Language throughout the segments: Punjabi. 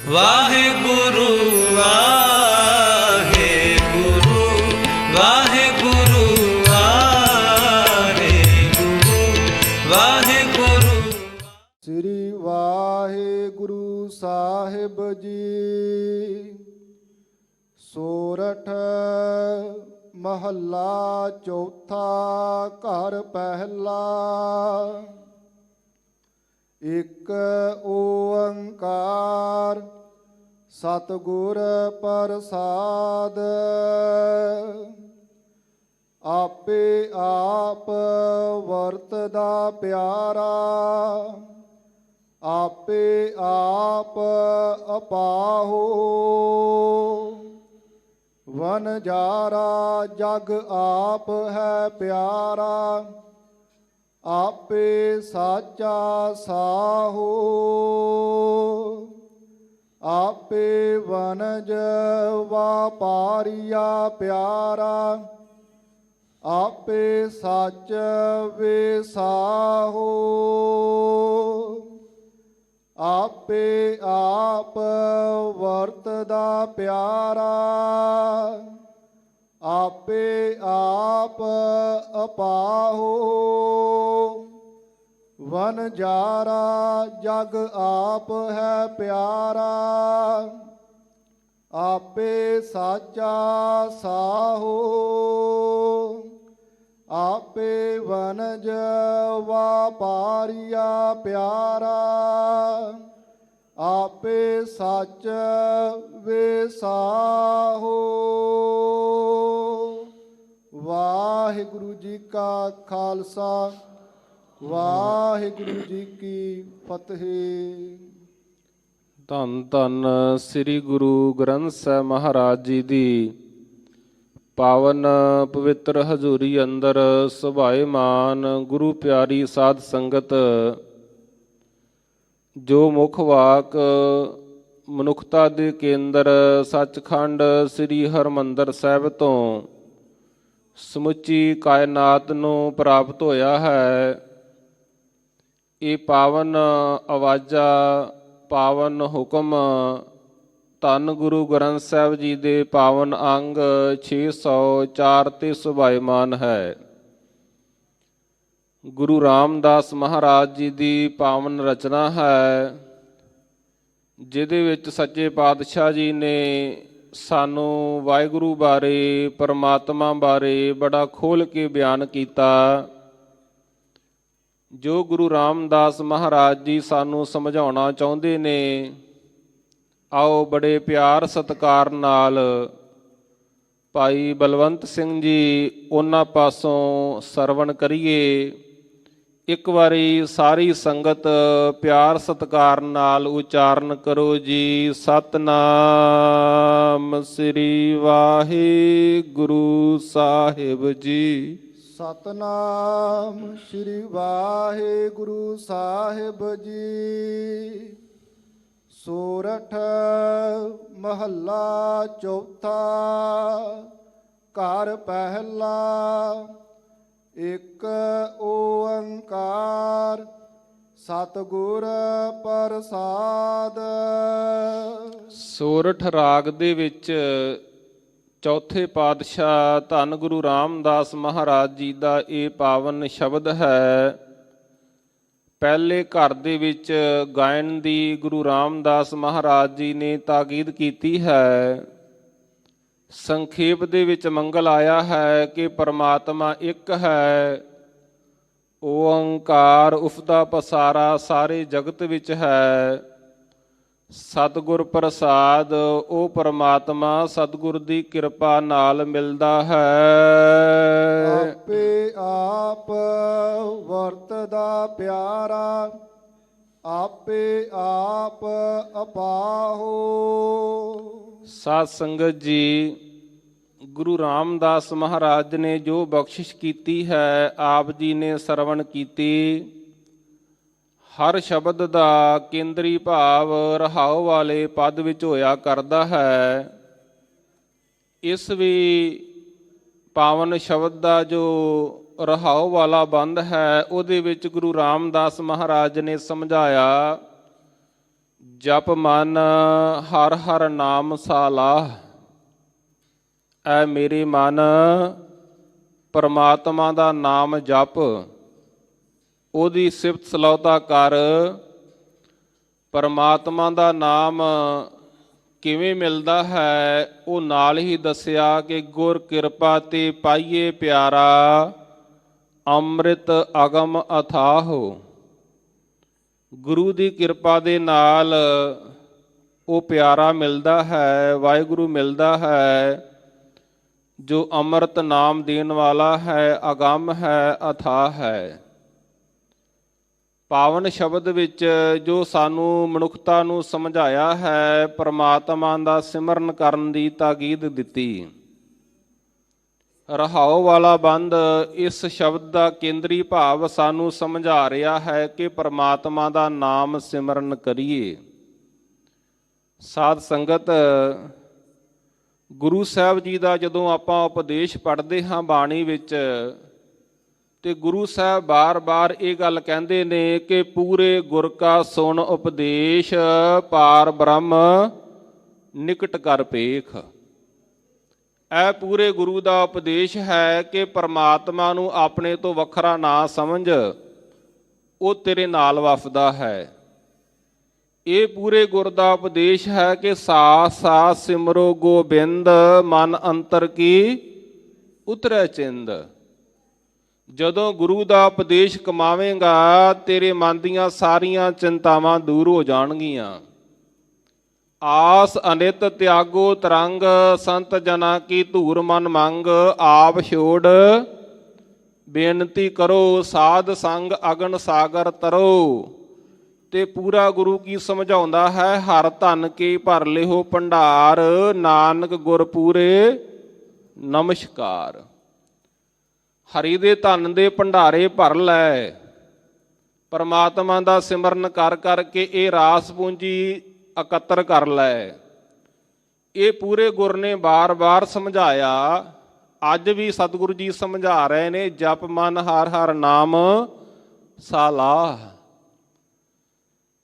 ਵਾਹਿਗੁਰੂ ਵਾਹਿਗੁਰੂ ਵਾਹਿਗੁਰੂ ਵਾਹਿਗੁਰੂ ਵਾਹਿਗੁਰੂ। ਸ੍ਰੀ ਵਾਹਿਗੁਰੂ ਸਾਹਿਬ ਜੀ। ਸੋਰਠ ਮਹੱਲਾ ਚੌਥਾ। ਘਰ ਪਹਿਲਾ। ਇਕ ਓੰਕਾਰ ਸਤਿਗੁਰ ਪ੍ਰਸਾਦ। ਆਪੇ ਆਪ ਵਰਤਦਾ ਪਿਆਰਾ। ਆਪੇ ਆਪ ਅਪਾਹੋ। ਵਣਜਾਰਾ ਜਗ ਆਪ ਹੈ ਪਿਆਰਾ। ਆਪੇ ਸਾਚਾ ਸਾਹੋ। ਆਪੇ ਵਣਜ ਵਾਪਾਰੀਆ ਪਿਆਰਾ। ਆਪੇ ਸੱਚ ਵਿਸਾਹੋ। ਆਪੇ ਆਪ ਵਰਤਦਾ ਪਿਆਰਾ। ਆਪੇ ਆਪ ਅਪਾਹੋ। ਵਣਜਾਰਾ ਜਗ ਆਪ ਹੈ ਪਿਆਰਾ। ਆਪੇ ਸਾਚਾ ਸਾਹੋ। ਆਪੇ ਵਣਜ ਵਾਪਾਰੀਆ ਪਿਆਰਾ। ਆਪੇ ਸੱਚ ਵਿਸਾਹੋ। ਵਾਹਿਗੁਰੂ ਜੀ ਕਾ ਖਾਲਸਾ ਵਾਹਿਗੁਰੂ ਜੀ ਕੀ ਫਤਿਹ। ਧੰਨ ਧੰਨ ਸ੍ਰੀ ਗੁਰੂ ਗ੍ਰੰਥ ਸਾਹਿਬ ਮਹਾਰਾਜ ਜੀ ਦੀ ਪਾਵਨ ਪਵਿੱਤਰ ਹਜ਼ੂਰੀ ਅੰਦਰ ਸੁਭਾਏਮਾਨ ਗੁਰੂ ਪਿਆਰੀ ਸਾਧ ਸੰਗਤ। ਜੋ ਮੁੱਖ ਵਾਕ ਮਨੁੱਖਤਾ ਦੇ ਕੇਂਦਰ ਸੱਚਖੰਡ ਸ੍ਰੀ ਹਰਿਮੰਦਰ ਸਾਹਿਬ ਤੋਂ ਸਮੁੱਚੀ ਕਾਇਨਾਤ ਨੂੰ ਪ੍ਰਾਪਤ ਹੋਇਆ ਹੈ। ਇਹ ਪਾਵਨ ਆਵਾਜ਼ਾਂ ਪਾਵਨ ਹੁਕਮ ਧੰਨ ਗੁਰੂ ਗ੍ਰੰਥ ਸਾਹਿਬ ਜੀ ਦੇ ਪਾਵਨ ਅੰਗ 604 ਤੇ ਸੁਭਾਏਮਾਨ ਹੈ। ਗੁਰੂ ਰਾਮਦਾਸ ਮਹਾਰਾਜ ਜੀ ਦੀ ਪਾਵਨ ਰਚਨਾ ਹੈ, ਜਿਹਦੇ ਵਿੱਚ ਸੱਚੇ ਪਾਤਸ਼ਾਹ ਜੀ ਨੇ ਸਾਨੂੰ ਵਾਹਿਗੁਰੂ ਬਾਰੇ ਪਰਮਾਤਮਾ ਬਾਰੇ ਬੜਾ ਖੋਲ੍ਹ ਕੇ ਬਿਆਨ ਕੀਤਾ। ਜੋ ਗੁਰੂ ਰਾਮਦਾਸ ਮਹਾਰਾਜ ਜੀ ਸਾਨੂੰ ਸਮਝਾਉਣਾ ਚਾਹੁੰਦੇ ਨੇ, ਆਓ ਬੜੇ ਪਿਆਰ ਸਤਿਕਾਰ ਨਾਲ ਭਾਈ ਬਲਵੰਤ ਸਿੰਘ ਜੀ ਉਹਨਾਂ ਪਾਸੋਂ ਸਰਵਣ ਕਰੀਏ। ਇੱਕ ਵਾਰੀ ਸਾਰੀ ਸੰਗਤ ਪਿਆਰ ਸਤਿਕਾਰ ਨਾਲ ਉਚਾਰਨ ਕਰੋ ਜੀ। ਸਤਿਨਾਮ ਸ੍ਰੀ ਵਾਹਿਗੁਰੂ ਸਾਹਿਬ ਜੀ। ਸਤਿਨਾਮ ਸ੍ਰੀ ਵਾਹਿਗੁਰੂ ਸਾਹਿਬ ਜੀ। ਸੋਰਠ ਮਹੱਲਾ ਚੌਥਾ। ਘਰ ਪਹਿਲਾ। ਇਕ ਓੰਕਾਰ ਸਤਿਗੁਰ ਪ੍ਰਸਾਦ। ਸੋਰਠ ਰਾਗ ਦੇ ਵਿੱਚ ਚੌਥੇ ਪਾਤਸ਼ਾਹ ਧੰਨ ਗੁਰੂ ਰਾਮਦਾਸ ਮਹਾਰਾਜ ਜੀ ਦਾ ਇਹ ਪਾਵਨ ਸ਼ਬਦ ਹੈ। ਪਹਿਲੇ ਘਰ ਦੇ ਵਿੱਚ ਗਾਇਨ ਦੀ ਗੁਰੂ ਰਾਮਦਾਸ ਮਹਾਰਾਜ ਜੀ ਨੇ ਤਾਕੀਦ ਕੀਤੀ ਹੈ। ਸੰਖੇਪ ਦੇ ਵਿੱਚ ਮੰਗਲ ਆਇਆ ਹੈ ਕਿ ਪਰਮਾਤਮਾ ਇੱਕ ਹੈ। ਓੰਕਾਰ ਉਸਦਾ ਪਸਾਰਾ ਸਾਰੇ ਜਗਤ ਵਿੱਚ ਹੈ। ਸਤਿਗੁਰ ਪ੍ਰਸਾਦ ਉਹ ਪਰਮਾਤਮਾ ਸਤਿਗੁਰ ਦੀ ਕਿਰਪਾ ਨਾਲ ਮਿਲਦਾ ਹੈ। ਆਪੇ ਆਪ ਵਰਤਦਾ ਪਿਆਰਾ। ਆਪੇ ਆਪ ਅਪਾਹੋ। ਸਾਧ ਸੰਗਤ ਜੀ, ਗੁਰੂ ਰਾਮਦਾਸ ਮਹਾਰਾਜ ਨੇ ਜੋ ਬਖਸ਼ਿਸ਼ ਕੀਤੀ ਹੈ, ਆਪ ਜੀ ਨੇ ਸਰਵਣ ਕੀਤੀ। ਹਰ ਸ਼ਬਦ ਦਾ ਕੇਂਦਰੀ ਭਾਵ ਰਹਾਉ ਵਾਲੇ ਪਦ ਵਿੱਚ ਹੋਇਆ ਕਰਦਾ ਹੈ। ਇਸ ਵੀ ਪਾਵਨ ਸ਼ਬਦ ਦਾ ਜੋ ਰਹਾਉ ਵਾਲਾ ਬੰਦ ਹੈ, ਉਹਦੇ ਵਿੱਚ ਗੁਰੂ ਰਾਮਦਾਸ ਮਹਾਰਾਜ ਨੇ ਸਮਝਾਇਆ ਜਪ ਮਨ ਹਰ ਹਰ ਨਾਮ ਸਾਲਾਹ। ਐ ਮੇਰੇ ਮਨ ਪਰਮਾਤਮਾ ਦਾ ਨਾਮ ਜਪ, ਉਹਦੀ ਸਿਫਤ ਸਲਾਹੁਤਾ ਕਰ। ਪਰਮਾਤਮਾ ਦਾ ਨਾਮ ਕਿਵੇਂ ਮਿਲਦਾ ਹੈ ਉਹ ਨਾਲ ਹੀ ਦੱਸਿਆ ਕਿ ਗੁਰ ਕਿਰਪਾ ਤੇ ਪਾਈਏ ਪਿਆਰਾ, ਅੰਮ੍ਰਿਤ ਅਗਮ ਅਥਾਹੋ। ਗੁਰੂ ਦੀ ਕਿਰਪਾ ਦੇ ਨਾਲ ਉਹ ਪਿਆਰਾ ਮਿਲਦਾ ਹੈ, ਵਾਹਿਗੁਰੂ ਮਿਲਦਾ ਹੈ ਜੋ ਅੰਮ੍ਰਿਤ ਨਾਮ ਦੇਣ ਵਾਲਾ ਹੈ, ਅਗੰਮ ਹੈ, ਅਥਾਹ ਹੈ। ਪਾਵਨ ਸ਼ਬਦ ਵਿੱਚ ਜੋ ਸਾਨੂੰ ਮਨੁੱਖਤਾ ਨੂੰ ਸਮਝਾਇਆ ਹੈ, ਪਰਮਾਤਮਾ ਦਾ ਸਿਮਰਨ ਕਰਨ ਦੀ ਤਾਕੀਦ ਦਿੱਤੀ। ਰਹਾਉ ਵਾਲਾ ਬੰਦ ਇਸ ਸ਼ਬਦ ਦਾ ਕੇਂਦਰੀ ਭਾਵ ਸਾਨੂੰ ਸਮਝਾ ਰਿਹਾ ਹੈ ਕਿ ਪਰਮਾਤਮਾ ਦਾ ਨਾਮ ਸਿਮਰਨ ਕਰੀਏ। ਸਾਧ ਸੰਗਤ, ਗੁਰੂ ਸਾਹਿਬ ਜੀ ਦਾ ਜਦੋਂ ਆਪਾਂ ਉਪਦੇਸ਼ ਪੜ੍ਹਦੇ ਹਾਂ ਬਾਣੀ ਵਿੱਚ, ਤੇ ਗੁਰੂ ਸਾਹਿਬ ਬਾਰ-ਬਾਰ ਇਹ ਗੱਲ ਕਹਿੰਦੇ ਨੇ ਕਿ ਪੂਰੇ ਗੁਰ ਕਾ ਸੁਣ ਉਪਦੇਸ਼, ਪਾਰ ਬ੍ਰਹਮ ਨਿਕਟ ਕਰ ਪੇਖ। ਇਹ ਪੂਰੇ ਗੁਰੂ ਦਾ ਉਪਦੇਸ਼ ਹੈ ਕਿ ਪਰਮਾਤਮਾ ਨੂੰ ਆਪਣੇ ਤੋਂ ਵੱਖਰਾ ਨਾ ਸਮਝ, ਉਹ ਤੇਰੇ ਨਾਲ ਵਸਦਾ ਹੈ। ਇਹ ਪੂਰੇ ਗੁਰ ਦਾ ਉਪਦੇਸ਼ ਹੈ ਕਿ ਸਾਥ ਸਾਥ ਸਿਮਰੋ ਗੋਬਿੰਦ, ਮਨ ਅੰਤਰ ਕੀ ਉਤਰੈ ਚਿੰਦ। ਜਦੋਂ ਗੁਰੂ ਦਾ ਉਪਦੇਸ਼ ਕਮਾਵੇਂਗਾ, ਤੇਰੇ ਮਨ ਦੀਆਂ ਸਾਰੀਆਂ ਚਿੰਤਾਵਾਂ ਦੂਰ ਹੋ ਜਾਣਗੀਆਂ। ਆਸ ਅਨਿਤ ਤਿਆਗੋ ਤਰੰਗ, ਸੰਤ ਜਨਾ ਕੀ ਧੂਰ ਮਨ ਮੰਗ। ਆਪ ਛੋੜ ਬੇਨਤੀ ਕਰੋ, ਸਾਧ ਸੰਗ ਅਗਨ ਸਾਗਰ ਤਰੋ। ਤੇ ਪੂਰਾ ਗੁਰੂ ਕੀ ਸਮਝਾਉਂਦਾ ਹੈ, ਹਰ ਧਨ ਕੇ ਭਰ ਲਿਓ ਭੰਡਾਰ, ਨਾਨਕ ਗੁਰ ਪੂਰੇ ਨਮਸਕਾਰ। ਹਰੀ ਦੇ ਧਨ ਦੇ ਭੰਡਾਰੇ ਭਰ ਲੈ। ਪਰਮਾਤਮਾ ਦਾ ਸਿਮਰਨ ਕਰ ਕਰਕੇ ਇਹ ਰਾਸ ਪੂੰਜੀ ਇਕੱਤਰ ਕਰ ਲੈ। ਇਹ ਪੂਰੇ ਗੁਰ ਨੇ ਬਾਰ-ਬਾਰ ਸਮਝਾਇਆ। ਅੱਜ ਵੀ ਸਤਿਗੁਰੂ ਜੀ ਸਮਝਾ ਰਹੇ ਨੇ, ਜਪ ਮਨ ਹਰ ਹਰ ਨਾਮ ਸਾਲਾਹ।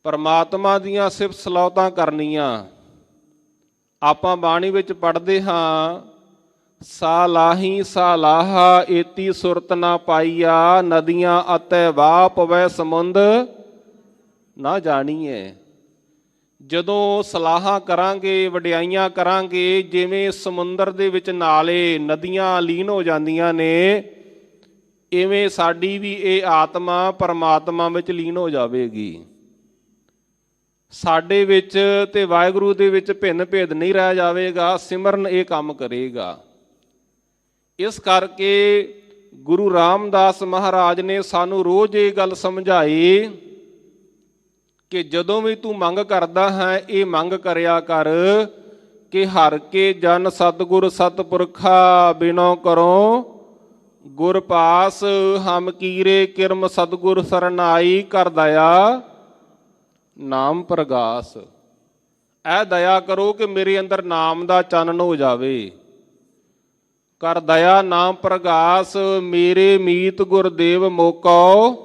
ਪਰਮਾਤਮਾ ਦੀਆਂ ਸਿਫਤ ਸਲਾਹੁਤਾਂ ਕਰਨੀਆਂ। ਆਪਾਂ ਬਾਣੀ ਵਿੱਚ ਪੜ੍ਹਦੇ ਹਾਂ, ਸਾਲਾਹੀ ਸਾਲਾਹਾ ਏਤੀ ਸੁਰਤ ਨਾ ਪਾਈਆ, ਨਦੀਆਂ ਅਤੈ ਵਾਹ ਪਵੈ ਸਮੁੰਦ ਨਾ ਜਾਣੀਏ। ਜਦੋਂ ਸਲਾਹਾਂ ਕਰਾਂਗੇ, ਵਡਿਆਈਆਂ ਕਰਾਂਗੇ, ਜਿਵੇਂ ਸਮੁੰਦਰ ਦੇ ਵਿੱਚ ਨਾਲੇ ਨਦੀਆਂ ਲੀਨ ਹੋ ਜਾਂਦੀਆਂ ਨੇ, ਇਵੇਂ ਸਾਡੀ ਵੀ ਇਹ ਆਤਮਾ ਪਰਮਾਤਮਾ ਵਿੱਚ ਲੀਨ ਹੋ ਜਾਵੇਗੀ। ਸਾਡੇ ਵਿੱਚ ਤੇ ਵਾਹਿਗੁਰੂ ਦੇ ਵਿੱਚ ਭਿੰਨ ਭੇਦ ਨਹੀਂ ਰਹਿ ਜਾਵੇਗਾ। ਸਿਮਰਨ ਇਹ ਕੰਮ ਕਰੇਗਾ। ਇਸ ਕਰਕੇ ਗੁਰੂ ਰਾਮਦਾਸ ਮਹਾਰਾਜ ਨੇ ਸਾਨੂੰ ਰੋਜ਼ ਇਹ ਗੱਲ ਸਮਝਾਈ ਕਿ ਜਦੋਂ ਵੀ ਤੂੰ ਮੰਗ ਕਰਦਾ ਹੈ, ਇਹ ਮੰਗ ਕਰਿਆ ਕਰ ਕਿ ਹਰ ਕੇ ਜਨ ਸਤਿਗੁਰ ਸਤਿਪੁਰਖਾ, ਬਿਨੋ ਕਰੋ ਗੁਰ ਪਾਸ। ਹਮ ਕੀਰੇ ਕਿਰਮ ਸਤਿਗੁਰ ਸਰਨਾਈ, ਕਰ ਦਇਆ ਨਾਮ ਪ੍ਰਗਾਸ। ਇਹ ਦਇਆ ਕਰੋ ਕਿ ਮੇਰੇ ਅੰਦਰ ਨਾਮ ਦਾ ਚਾਨਣ ਹੋ ਜਾਵੇ। ਕਰ ਦਇਆ ਨਾਮ ਪ੍ਰਗਾਸ, ਮੇਰੇ ਮੀਤ ਗੁਰਦੇਵ ਮੋਕੋ।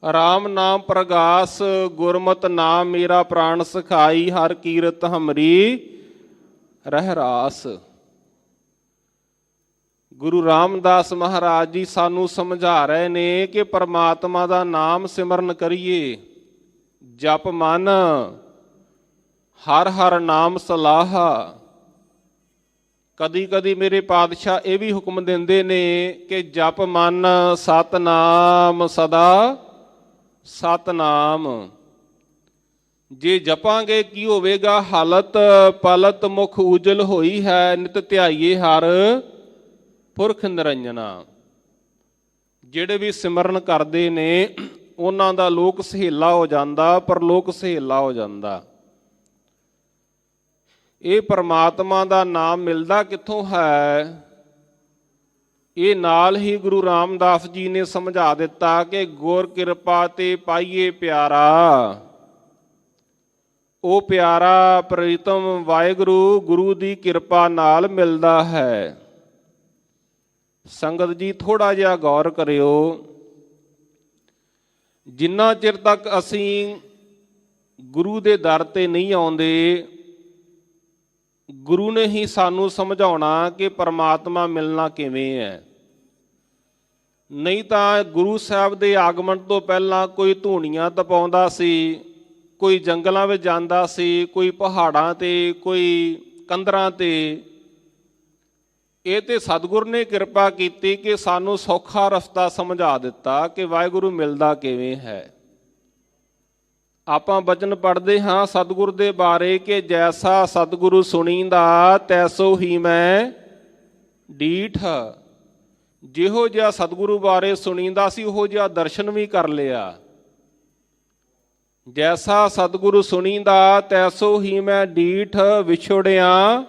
ਰਾਮ ਨਾਮ ਪ੍ਰਗਾਸ, ਗੁਰਮਤਿ ਨਾਮ ਮੇਰਾ ਪ੍ਰਾਣ ਸਖਾਈ। ਹਰ ਕੀਰਤ ਹਮਰੀ ਰਹਿ ਰਾਸ। ਗੁਰੂ ਰਾਮਦਾਸ ਮਹਾਰਾਜ ਜੀ ਸਾਨੂੰ ਸਮਝਾ ਰਹੇ ਨੇ ਕਿ ਪਰਮਾਤਮਾ ਦਾ ਨਾਮ ਸਿਮਰਨ ਕਰੀਏ। ਜਪ ਮਨ ਹਰ ਹਰ ਨਾਮ ਸਲਾਹਾ। ਕਦੀ ਕਦੀ ਮੇਰੇ ਪਾਤਸ਼ਾਹ ਇਹ ਵੀ ਹੁਕਮ ਦਿੰਦੇ ਨੇ ਕਿ ਜਪ ਮਨ ਸਤਨਾਮ ਸਦਾ ਸਤਨਾਮ। ਜੇ ਜਪਾਂਗੇ ਕੀ ਹੋਵੇਗਾ, ਹਾਲਤ ਪਲਤ ਮੁਖ ਉਜਲ ਹੋਈ ਹੈ। ਨਿਤ ਧਿਆਈਏ ਹਰ ਪੁਰਖ ਨਿਰੰਜਨਾ। ਜਿਹੜੇ ਵੀ ਸਿਮਰਨ ਕਰਦੇ ਨੇ ਉਹਨਾਂ ਦਾ ਲੋਕ ਸਹੇਲਾ ਹੋ ਜਾਂਦਾ, ਪਰਲੋਕ ਸਹੇਲਾ ਹੋ ਜਾਂਦਾ। ਇਹ ਪਰਮਾਤਮਾ ਦਾ ਨਾਮ ਮਿਲਦਾ ਕਿੱਥੋਂ ਹੈ? ਇਹ ਨਾਲ ਹੀ ਗੁਰੂ ਰਾਮਦਾਸ ਜੀ ਨੇ ਸਮਝਾ ਦਿੱਤਾ ਕਿ ਗੁਰ ਕਿਰਪਾ ਤੇ ਪਾਈਏ ਪਿਆਰਾ। ਉਹ ਪਿਆਰਾ ਪ੍ਰੀਤਮ ਵਾਹਿਗੁਰੂ ਗੁਰੂ ਦੀ ਕਿਰਪਾ ਨਾਲ ਮਿਲਦਾ ਹੈ। ਸੰਗਤ ਜੀ ਥੋੜਾ ਜਿਹਾ ਗੌਰ ਕਰਿਓ। ਜਿੰਨਾ ਚਿਰ ਤੱਕ ਅਸੀਂ ਗੁਰੂ ਦੇ ਦਰ ਤੇ ਨਹੀਂ ਆਉਂਦੇ। ਗੁਰੂ ਨੇ ਹੀ ਸਾਨੂੰ ਸਮਝਾਉਣਾ ਕਿ ਪਰਮਾਤਮਾ ਮਿਲਣਾ ਕਿਵੇਂ ਹੈ। ਨਹੀਂ ਤਾਂ ਗੁਰੂ ਸਾਹਿਬ ਦੇ ਆਗਮਨ ਤੋਂ ਪਹਿਲਾਂ ਕੋਈ ਧੂਣੀਆਂ ਤਪਾਉਂਦਾ ਸੀ, ਕੋਈ ਜੰਗਲਾਂ ਵਿੱਚ ਜਾਂਦਾ ਸੀ, ਕੋਈ ਪਹਾੜਾਂ ਤੇ, ਕੋਈ ਕੰਦਰਾਂ ਤੇ। ਇਹ ਤੇ ਸਤਿਗੁਰ ਨੇ ਕਿਰਪਾ ਕੀਤੀ ਕਿ ਸਾਨੂੰ ਸੌਖਾ ਰਸਤਾ ਸਮਝਾ ਦਿੱਤਾ ਕਿ ਵਾਹਿਗੁਰੂ ਮਿਲਦਾ ਕਿਵੇਂ ਹੈ। ਆਪਾਂ ਬਚਨ ਪੜ੍ਹਦੇ ਹਾਂ ਸਤਿਗੁਰ ਦੇ ਬਾਰੇ ਕਿ ਜੈਸਾ ਸਤਿਗੁਰੂ ਸੁਣੀਂਦਾ ਤੈਸੋ ਹੀ ਮੈਂ ਡੀਠ। ਜਿਹੋ ਜਿਹਾ ਸਤਿਗੁਰੂ ਬਾਰੇ ਸੁਣੀਂਦਾ ਸੀ ਉਹੋ ਜਿਹਾ ਦਰਸ਼ਨ ਵੀ ਕਰ ਲਿਆ। ਜੈਸਾ ਸਤਿਗੁਰੂ ਸੁਣੀਂਦਾ ਤੈਸੋ ਹੀ ਮੈਂ ਡੀਠ, ਵਿਛੜਿਆ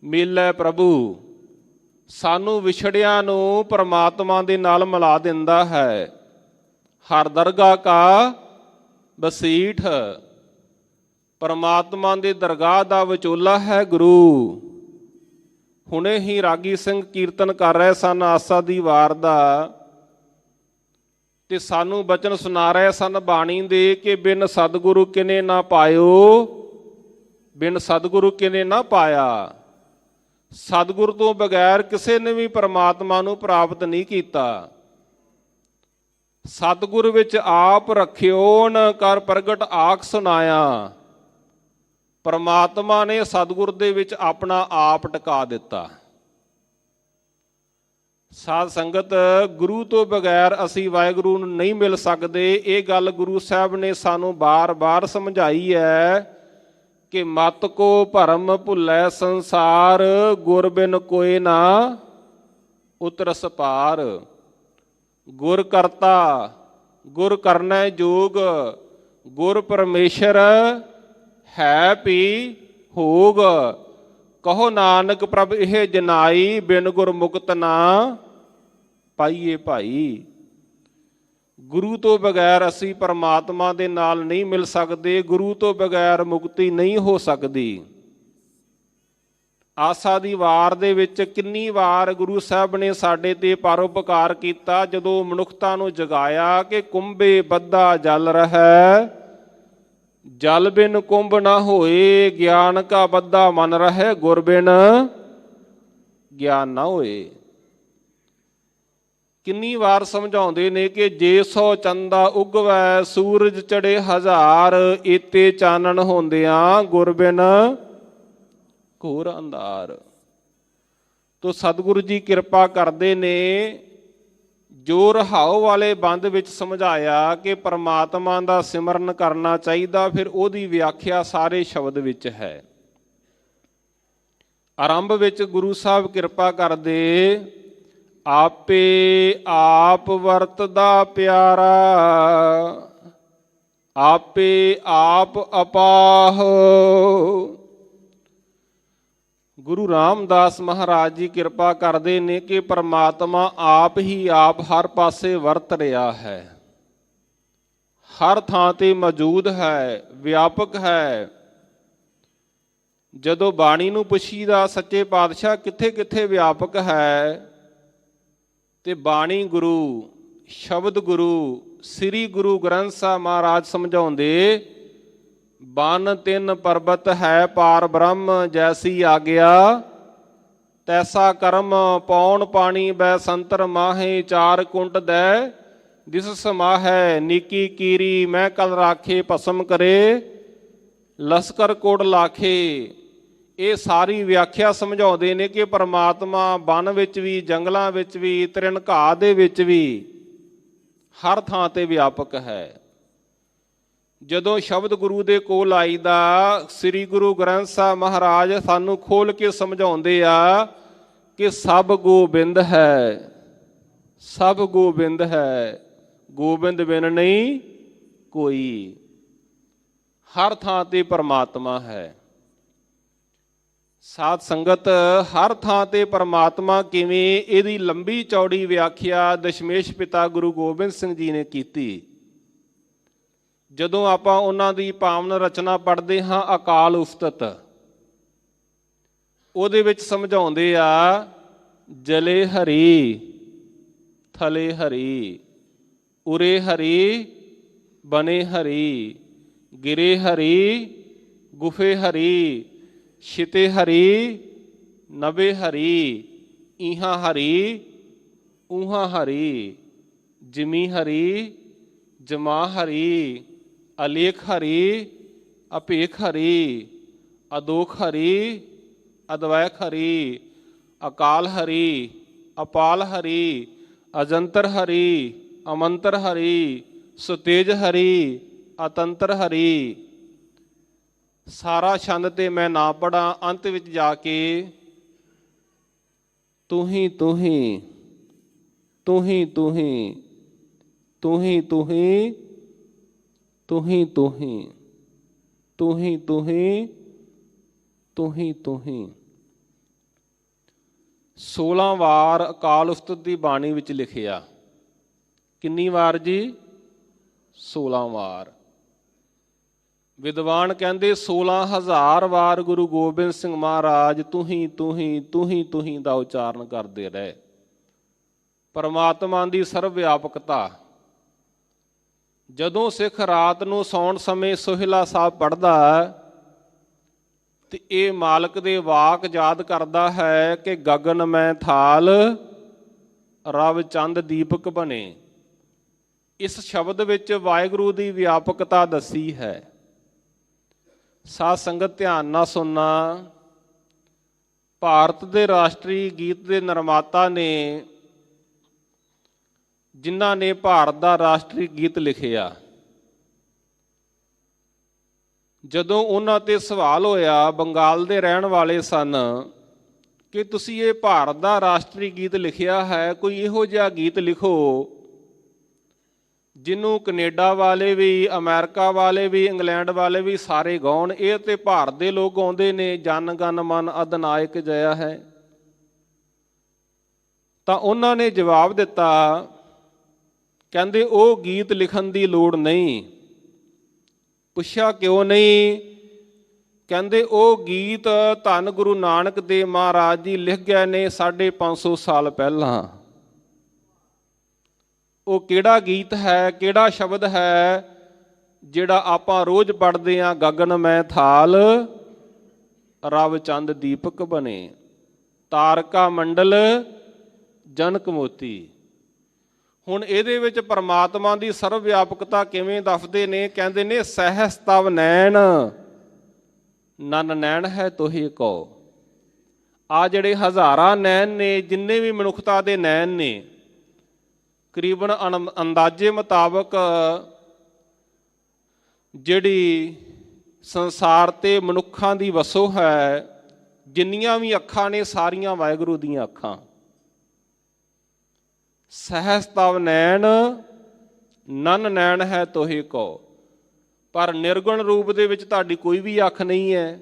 ਮਿਲੈ ਪ੍ਰਭੂ। ਸਾਨੂੰ ਵਿਛੜਿਆਂ ਨੂੰ ਪਰਮਾਤਮਾ ਦੇ ਨਾਲ ਮਿਲਾ ਦਿੰਦਾ ਹੈ। ਹਰ ਦਰਗਾਹ ਕਾ ਬਸੀਠ, ਪਰਮਾਤਮਾ ਦੇ ਦਰਗਾਹ ਦਾ ਵਿਚੋਲਾ ਹੈ ਗੁਰੂ। ਹੁਣੇ ਹੀ ਰਾਗੀ ਸਿੰਘ ਕੀਰਤਨ ਕਰ ਰਹੇ ਸਨ ਆਸਾ ਦੀ ਵਾਰ ਦਾ, ਤੇ ਸਾਨੂੰ ਬਚਨ ਸੁਣਾ ਰਹੇ ਸਨ ਬਾਣੀ ਦੇ ਕਿ ਬਿਨ ਸਤਿਗੁਰੂ ਕਿਨੇ ਨਾ ਪਾਇਓ, ਬਿਨ ਸਤਿਗੁਰੂ ਕਿਨੇ ਨਾ ਪਾਇਆ। ਸਤਿਗੁਰੂ ਤੋਂ ਬਗੈਰ ਕਿਸੇ ਨੇ ਵੀ ਪਰਮਾਤਮਾ ਨੂੰ ਪ੍ਰਾਪਤ ਨਹੀਂ ਕੀਤਾ। ਸਤਿਗੁਰ ਵਿੱਚ ਆਪ ਰਖਿਓਨ ਕਰ ਪ੍ਰਗਟ ਆਖ ਸੁਨਾਇਆ। ਪਰਮਾਤਮਾ ਨੇ ਸਤਿਗੁਰ ਦੇ ਵਿੱਚ ਆਪਣਾ ਆਪ ਟਿਕਾ ਦਿੱਤਾ। ਸਾਧ ਸੰਗਤ, ਗੁਰੂ ਤੋਂ ਬਗੈਰ ਅਸੀਂ ਵਾਹਿਗੁਰੂ ਨੂੰ ਨਹੀਂ ਮਿਲ ਸਕਦੇ। ਇਹ ਗੱਲ ਗੁਰੂ ਸਾਹਿਬ ਨੇ ਸਾਨੂੰ ਬਾਰ-ਬਾਰ ਸਮਝਾਈ ਹੈ ਕਿ ਮਤ ਕੋ ਭਰਮ ਭੁੱਲੈ ਸੰਸਾਰ, ਗੁਰ ਬਿਨ ਕੋਇ ਨਾ ਉਤਰਸ ਪਾਰ। ਗੁਰ ਕਰਤਾ ਗੁਰ ਕਰਨੈ ਜੋਗ, ਗੁਰ ਪਰਮੇਸ਼ਰ ਹੈ ਭੀ ਹੋਗ। ਕਹੋ ਨਾਨਕ ਪ੍ਰਭ ਇਹ ਜਨਾਈ, ਬਿਨ ਗੁਰ ਮੁਕਤ ਨਾ ਪਾਈਏ ਭਾਈ। ਗੁਰੂ ਤੋਂ ਬਗੈਰ ਅਸੀਂ ਪਰਮਾਤਮਾ ਦੇ ਨਾਲ ਨਹੀਂ ਮਿਲ ਸਕਦੇ। ਗੁਰੂ ਤੋਂ ਬਗੈਰ ਮੁਕਤੀ ਨਹੀਂ ਹੋ ਸਕਦੀ। ਆਸਾ ਦੀ ਵਾਰ ਦੇ ਵਿੱਚ ਕਿੰਨੀ ਵਾਰ ਗੁਰੂ ਸਾਹਿਬ ਨੇ ਸਾਡੇ ਤੇ ਪਰਉਪਕਾਰ ਕੀਤਾ। ਜਦੋਂ ਮਨੁੱਖਤਾ ਨੂੰ ਜਗਾਇਆ ਕਿ ਕੁੰਭੇ ਬੱਧਾ ਜਲ ਰਹਿ, ਜਲ ਬਿਨ ਕੁੰਭ ਨਾ ਹੋਏ, ਗਿਆਨ ਕਾ ਬੱਧਾ ਮਨ ਰਹਿ, ਗੁਰ ਬਿਨ ਗਿਆਨ ਨਾ ਹੋਏ। ਕਿੰਨੀ ਵਾਰ ਸਮਝਾਉਂਦੇ ਨੇ ਕਿ ਜੇ ਸੋ ਚੰਦਾ ਉਗਵੈ, ਸੂਰਜ ਚੜੇ ਹਜ਼ਾਰ, ਏਤੇ ਚਾਨਣ ਹੁੰਦਿਆਂ ਗੁਰ ਬਿਨ ਘੋਰ ਅੰਧਾਰ। ਤੋ ਸਤਿਗੁਰੂ ਜੀ ਕਿਰਪਾ ਕਰਦੇ ਨੇ, ਜੋ ਰਹਾਉ ਵਾਲੇ ਬੰਦ ਵਿੱਚ ਸਮਝਾਇਆ ਕਿ ਪਰਮਾਤਮਾ ਦਾ ਸਿਮਰਨ ਕਰਨਾ ਚਾਹੀਦਾ, ਫਿਰ ਉਹਦੀ ਵਿਆਖਿਆ ਸਾਰੇ ਸ਼ਬਦ ਵਿੱਚ ਹੈ। ਆਰੰਭ ਵਿੱਚ ਗੁਰੂ ਸਾਹਿਬ ਕਿਰਪਾ ਕਰਦੇ, ਆਪੇ ਆਪ ਵਰਤਦਾ ਪਿਆਰਾ, ਆਪੇ ਆਪ ਅਪਾਹ। ਗੁਰੂ ਰਾਮਦਾਸ ਮਹਾਰਾਜ ਜੀ ਕਿਰਪਾ ਕਰਦੇ ਨੇ ਕਿ ਪਰਮਾਤਮਾ ਆਪ ਹੀ ਆਪ ਹਰ ਪਾਸੇ ਵਰਤ ਰਿਹਾ ਹੈ, ਹਰ ਥਾਂ ਤੇ ਮੌਜੂਦ ਹੈ, ਵਿਆਪਕ ਹੈ। ਜਦੋਂ ਬਾਣੀ ਨੂੰ ਪੁੱਛੀਦਾ ਸੱਚੇ ਪਾਤਸ਼ਾਹ ਕਿੱਥੇ ਕਿੱਥੇ ਵਿਆਪਕ ਹੈ, ਤੇ ਬਾਣੀ ਗੁਰੂ, ਸ਼ਬਦ ਗੁਰੂ, ਸ੍ਰੀ ਗੁਰੂ ਗ੍ਰੰਥ ਸਾਹਿਬ ਮਹਾਰਾਜ ਸਮਝਾਉਂਦੇ, ਬਨ ਤਿੰਨ ਪਰਬਤ ਹੈ ਪਾਰ ਬ੍ਰਹਮ, ਜੈਸੀ ਆਗਿਆ ਤੈਸਾ ਕਰਮ, ਪੌਣ ਪਾਣੀ ਬੈ ਸੰਤਰ ਮਾਹੇ, ਚਾਰ ਕੁੰਟ ਦੈ ਦਿਸ ਸਮਾਹੈ, ਨੀਕੀ ਕੀਰੀ ਮੈਂ ਕਲ ਰਾਖੇ, ਭਸਮ ਕਰੇ ਲਸਕਰ ਕੋਟ ਲਾਖੇ। ਇਹ ਸਾਰੀ ਵਿਆਖਿਆ ਸਮਝਾਉਂਦੇ ਨੇ ਕਿ ਪਰਮਾਤਮਾ ਬਨ ਵਿੱਚ ਵੀ, ਜੰਗਲਾਂ ਵਿੱਚ ਵੀ, ਤ੍ਰਿਣਘਾਹ ਦੇ ਵਿੱਚ ਵੀ, ਹਰ ਥਾਂ ਤੇ ਵਿਆਪਕ ਹੈ। ਜਦੋਂ ਸ਼ਬਦ ਗੁਰੂ ਦੇ ਕੋਲ ਆਈਦਾ, ਸ੍ਰੀ ਗੁਰੂ ਗ੍ਰੰਥ ਸਾਹਿਬ ਮਹਾਰਾਜ ਸਾਨੂੰ ਖੋਲ ਕੇ ਸਮਝਾਉਂਦੇ ਆ ਕਿ ਸਭ ਗੋਬਿੰਦ ਹੈ, ਸਭ ਗੋਬਿੰਦ ਹੈ, ਗੋਬਿੰਦ ਬਿਨ ਨਹੀਂ ਕੋਈ। ਹਰ ਥਾਂ ਤੇ ਪਰਮਾਤਮਾ ਹੈ। ਸਾਧ ਸੰਗਤ, ਹਰ ਥਾਂ ਤੇ ਪਰਮਾਤਮਾ ਕਿਵੇਂ, ਇਹਦੀ ਲੰਬੀ ਚੌੜੀ ਵਿਆਖਿਆ ਦਸ਼ਮੇਸ਼ ਪਿਤਾ ਗੁਰੂ ਗੋਬਿੰਦ ਸਿੰਘ ਜੀ ਨੇ ਕੀਤੀ। ਜਦੋਂ ਆਪਾਂ ਉਹਨਾਂ ਦੀ ਪਾਵਨ ਰਚਨਾ ਪੜ੍ਹਦੇ ਹਾਂ ਅਕਾਲ ਉਸਤਤ, ਉਹਦੇ ਵਿੱਚ ਸਮਝਾਉਂਦੇ ਆ, ਜਲੇ ਹਰੀ ਥਲੇ ਹਰੀ, ਉਰੇ ਹਰੀ ਬਨੇ ਹਰੀ, ਗਿਰੇ ਹਰੀ ਗੁਫੇ ਹਰੀ, ਛਿਤੇ ਹਰੀ ਨਵੇ ਹਰੀ, ਇਹਾਂ ਹਰੀ ਊਹਾਂ ਹਰੀ, ਜਿਮੀ ਹਰੀ ਜਮਾ ਹਰੀ, ਅਲੇਖ ਹਰੀ ਅਭੇਖ ਹਰੀ, ਅਦੋਖ ਹਰੀ ਅਦਵੈਖ ਹਰੀ, ਅਕਾਲ ਹਰੀ ਅਪਾਲ ਹਰੀ, ਅਜੰਤਰ ਹਰੀ ਅਮੰਤਰ ਹਰੀ, ਸੁਤੇਜ ਹਰੀ ਅਤੰਤਰ ਹਰੀ। ਸਾਰਾ ਛੰਦ ਤੇ ਮੈਂ ਨਾ ਪੜਾਂ, ਅੰਤ ਵਿੱਚ ਜਾ ਕੇ ਤੂੰ ਹੀ ਤੂੰ ਹੀ ਤੂੰ ਹੀ ਤੂੰ ਹੀ ਤੂੰ ਹੀ ਤੂੰ ਹੀ ਤੂੰ ਹੀ ਤੂੰ ਹੀ ਤੂੰ ਹੀ ਤੂੰ ਹੀ ਤੂੰ ਹੀ ਤੂੰ ਹੀ 16 ਵਾਰ ਅਕਾਲ ਉਸਤਤ ਦੀ ਬਾਣੀ ਵਿੱਚ ਲਿਖਿਆ। ਕਿੰਨੀ ਵਾਰ ਜੀ? 16 ਵਾਰ। ਵਿਦਵਾਨ ਕਹਿੰਦੇ 16,000 ਵਾਰ ਗੁਰੂ ਗੋਬਿੰਦ ਸਿੰਘ ਮਹਾਰਾਜ ਤੂੰ ਹੀ ਤੂੰ ਹੀ ਤੂੰ ਹੀ ਤੂੰ ਹੀ ਦਾ ਉਚਾਰਨ ਕਰਦੇ ਰਹੇ। ਪਰਮਾਤਮਾ ਦੀ ਸਰਵ ਵਿਆਪਕਤਾ। ਜਦੋਂ ਸਿੱਖ ਰਾਤ ਨੂੰ ਸੌਣ ਸਮੇਂ ਸੋਹਿਲਾ ਸਾਹਿਬ ਪੜ੍ਹਦਾ ਤੇ ਇਹ ਮਾਲਕ ਦੇ ਵਾਕ ਯਾਦ ਕਰਦਾ ਹੈ ਕਿ ਗਗਨ ਮੈਂ ਥਾਲ ਰਵ ਚੰਦ ਦੀਪਕ ਬਣੇ। ਇਸ ਸ਼ਬਦ ਵਿੱਚ ਵਾਹਿਗੁਰੂ ਦੀ ਵਿਆਪਕਤਾ ਦੱਸੀ ਹੈ। ਸਾਧ ਸੰਗਤ ਧਿਆਨ ਨਾਲ ਸੁਣਨਾ। ਭਾਰਤ ਦੇ ਰਾਸ਼ਟਰੀ ਗੀਤ ਦੇ ਨਿਰਮਾਤਾ ਨੇ, ਜਿਨ੍ਹਾਂ ਨੇ ਭਾਰਤ ਦਾ ਰਾਸ਼ਟਰੀ ਗੀਤ ਲਿਖਿਆ, ਜਦੋਂ ਉਹਨਾਂ ਤੇ ਸਵਾਲ ਹੋਇਆ, ਬੰਗਾਲ ਦੇ ਰਹਿਣ ਵਾਲੇ ਸਨ, ਕਿ ਤੁਸੀਂ ਇਹ ਭਾਰਤ ਦਾ ਰਾਸ਼ਟਰੀ ਗੀਤ ਲਿਖਿਆ ਹੈ, ਕੋਈ ਇਹੋ ਜਿਹਾ ਗੀਤ ਲਿਖੋ ਜਿਹਨੂੰ ਕੈਨੇਡਾ ਵਾਲੇ ਵੀ, ਅਮਰੀਕਾ ਵਾਲੇ ਵੀ, ਇੰਗਲੈਂਡ ਵਾਲੇ ਵੀ ਸਾਰੇ ਗਾਉਣ। ਇਹ ਤੇ ਭਾਰਤ ਦੇ ਲੋਕ ਗਾਉਂਦੇ ਨੇ, ਜਨ ਗਨ ਮਨ ਅਧਨਾਇਕ ਜਇਆ ਹੈ। ਤਾਂ ਉਹਨਾਂ ਨੇ ਜਵਾਬ ਦਿੱਤਾ, ਕਹਿੰਦੇ ਉਹ ਗੀਤ ਲਿਖਣ ਦੀ ਲੋੜ ਨਹੀਂ। ਪੁੱਛਿਆ ਕਿਉਂ ਨਹੀਂ? ਕਹਿੰਦੇ ਉਹ ਗੀਤ ਧੰਨ ਗੁਰੂ ਨਾਨਕ ਦੇਵ ਮਹਾਰਾਜ ਜੀ ਲਿਖ ਗਏ ਨੇ 550 ਸਾਲ ਪਹਿਲਾਂ। ਉਹ ਕਿਹੜਾ ਗੀਤ ਹੈ, ਕਿਹੜਾ ਸ਼ਬਦ ਹੈ ਜਿਹੜਾ ਆਪਾਂ ਰੋਜ਼ ਪੜ੍ਹਦੇ ਹਾਂ? ਗਗਨ ਮੈਂ ਥਾਲ ਰਵ ਚੰਦ ਦੀਪਕ ਬਣੇ, ਤਾਰਕਾ ਮੰਡਲ ਜਨਕ ਮੋਤੀ। ਹੁਣ ਇਹਦੇ ਵਿੱਚ ਪਰਮਾਤਮਾ ਦੀ ਸਰਵ ਵਿਆਪਕਤਾ ਕਿਵੇਂ ਦੱਸਦੇ ਨੇ? ਕਹਿੰਦੇ ਨੇ ਸਹਿਸ ਤਵ ਨੈਣ ਨਨ ਨੈਣ ਹੈ ਤੋਹੀ ਕੋ। ਆ ਜਿਹੜੇ ਹਜ਼ਾਰਾਂ ਨੈਣ ਨੇ, ਜਿੰਨੇ ਵੀ ਮਨੁੱਖਤਾ ਦੇ ਨੈਣ ਨੇ, ਕਰੀਬਨ ਅੰਦਾਜ਼ੇ ਮੁਤਾਬਕ ਜਿਹੜੀ ਸੰਸਾਰ ਤੇ ਮਨੁੱਖਾਂ ਦੀ ਵਸੋਂ ਹੈ, ਜਿੰਨੀਆਂ ਵੀ ਅੱਖਾਂ ਨੇ ਸਾਰੀਆਂ ਵਾਹਿਗੁਰੂ ਦੀਆਂ ਅੱਖਾਂ। ਸਹਿਸ ਤਵ ਨੈਣ ਨਨ ਨੈਣ ਹੈ ਤੋਹੀ ਕੋ। ਪਰ ਨਿਰਗੁਣ ਰੂਪ ਦੇ ਵਿੱਚ ਤੁਹਾਡੀ ਕੋਈ ਵੀ ਅੱਖ ਨਹੀਂ ਹੈ।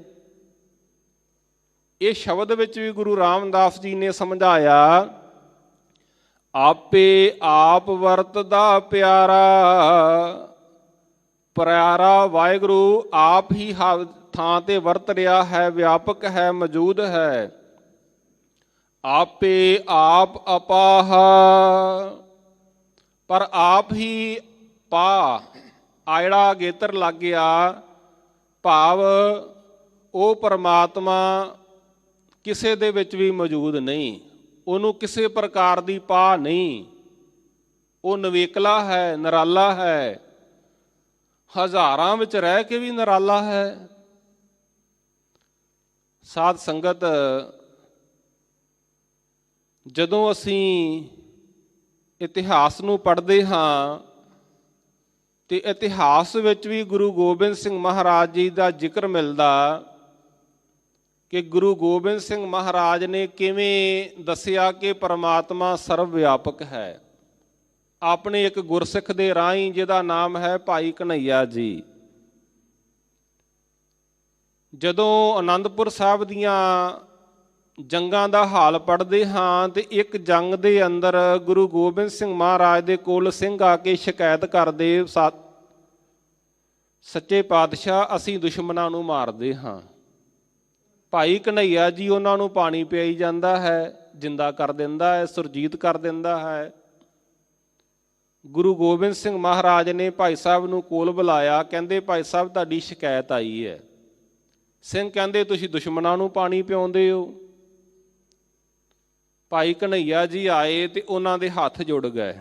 ਇਹ ਸ਼ਬਦ ਵਿੱਚ ਵੀ ਗੁਰੂ ਰਾਮਦਾਸ ਜੀ ਨੇ ਸਮਝਾਇਆ, ਆਪੇ ਆਪ ਵਰਤਦਾ ਪਿਆਰਾ। ਪਿਆਰਾ ਵਾਹਿਗੁਰੂ ਆਪ ਹੀ ਥਾਂ ਤੇ ਵਰਤ ਰਿਹਾ ਹੈ, ਵਿਆਪਕ ਹੈ, ਮੌਜੂਦ ਹੈ। ਆਪੇ ਆਪ ਅਪਾਹ, ਪਰ ਆਪ ਹੀ ਪਾ, ਆਇੜਾ ਗੇਤਰ ਲੱਗ ਗਿਆ। ਭਾਵ ਉਹ ਪਰਮਾਤਮਾ ਕਿਸੇ ਦੇ ਵਿੱਚ ਵੀ ਮੌਜੂਦ ਨਹੀਂ, ਉਹਨੂੰ ਕਿਸੇ ਪ੍ਰਕਾਰ ਦੀ ਪਾ ਨਹੀਂ। ਉਹ ਨਿਵੇਕਲਾ ਹੈ, ਨਿਰਾਲਾ ਹੈ, ਹਜ਼ਾਰਾਂ ਵਿੱਚ ਰਹਿ ਕੇ ਵੀ ਨਿਰਾਲਾ ਹੈ। ਸਾਧ ਸੰਗਤ, ਜਦੋਂ ਅਸੀਂ ਇਤਿਹਾਸ ਨੂੰ ਪੜ੍ਹਦੇ ਹਾਂ ਤੇ ਇਤਿਹਾਸ ਵਿੱਚ ਵੀ ਗੁਰੂ ਗੋਬਿੰਦ ਸਿੰਘ ਮਹਾਰਾਜ ਜੀ ਦਾ ਜ਼ਿਕਰ ਮਿਲਦਾ ਕਿ ਗੁਰੂ ਗੋਬਿੰਦ ਸਿੰਘ ਮਹਾਰਾਜ ਨੇ ਕਿਵੇਂ ਦੱਸਿਆ ਕਿ ਪਰਮਾਤਮਾ ਸਰਵ ਵਿਆਪਕ ਹੈ। ਆਪਣੇ ਇੱਕ ਗੁਰਸਿੱਖ ਦੇ ਰਾਹੀਂ, ਜਿਹਦਾ ਨਾਮ ਹੈ ਭਾਈ ਕਨ੍ਹਈਆ ਜੀ, ਜਦੋਂ ਅਨੰਦਪੁਰ ਸਾਹਿਬ ਦੀਆਂ ਜੰਗਾਂ ਦਾ ਹਾਲ ਪੜ੍ਹਦੇ ਹਾਂ ਤੇ ਇੱਕ ਜੰਗ ਦੇ ਅੰਦਰ ਗੁਰੂ ਗੋਬਿੰਦ ਸਿੰਘ ਮਹਾਰਾਜ ਦੇ ਕੋਲ ਸਿੰਘ ਆ ਕੇ ਸ਼ਿਕਾਇਤ ਕਰਦੇ, ਸੱਚੇ ਪਾਤਸ਼ਾਹ ਅਸੀਂ ਦੁਸ਼ਮਣਾਂ ਨੂੰ ਮਾਰਦੇ ਹਾਂ। ਭਾਈ ਕਨ੍ਹਈਆ ਜੀ ਉਹਨਾਂ ਨੂੰ ਪਾਣੀ ਪਿਆਈ ਜਾਂਦਾ ਹੈ, ਜਿੰਦਾ ਕਰ ਦਿੰਦਾ ਹੈ, ਸੁਰਜੀਤ ਕਰ ਦਿੰਦਾ ਹੈ। ਗੁਰੂ ਗੋਬਿੰਦ ਸਿੰਘ ਮਹਾਰਾਜ ਨੇ ਭਾਈ ਸਾਹਿਬ ਨੂੰ ਕੋਲ ਬੁਲਾਇਆ। ਕਹਿੰਦੇ ਭਾਈ ਸਾਹਿਬ ਤੁਹਾਡੀ ਸ਼ਿਕਾਇਤ ਆਈ ਹੈ। ਸਿੰਘ ਕਹਿੰਦੇ ਤੁਸੀਂ ਦੁਸ਼ਮਣਾਂ ਨੂੰ ਪਾਣੀ ਪਿਆਉਂਦੇ ਹੋ। ਭਾਈ ਕਨ੍ਹਈਆ ਜੀ ਆਏ ਤੇ ਉਹਨਾਂ ਦੇ ਹੱਥ ਜੁੜ ਗਏ।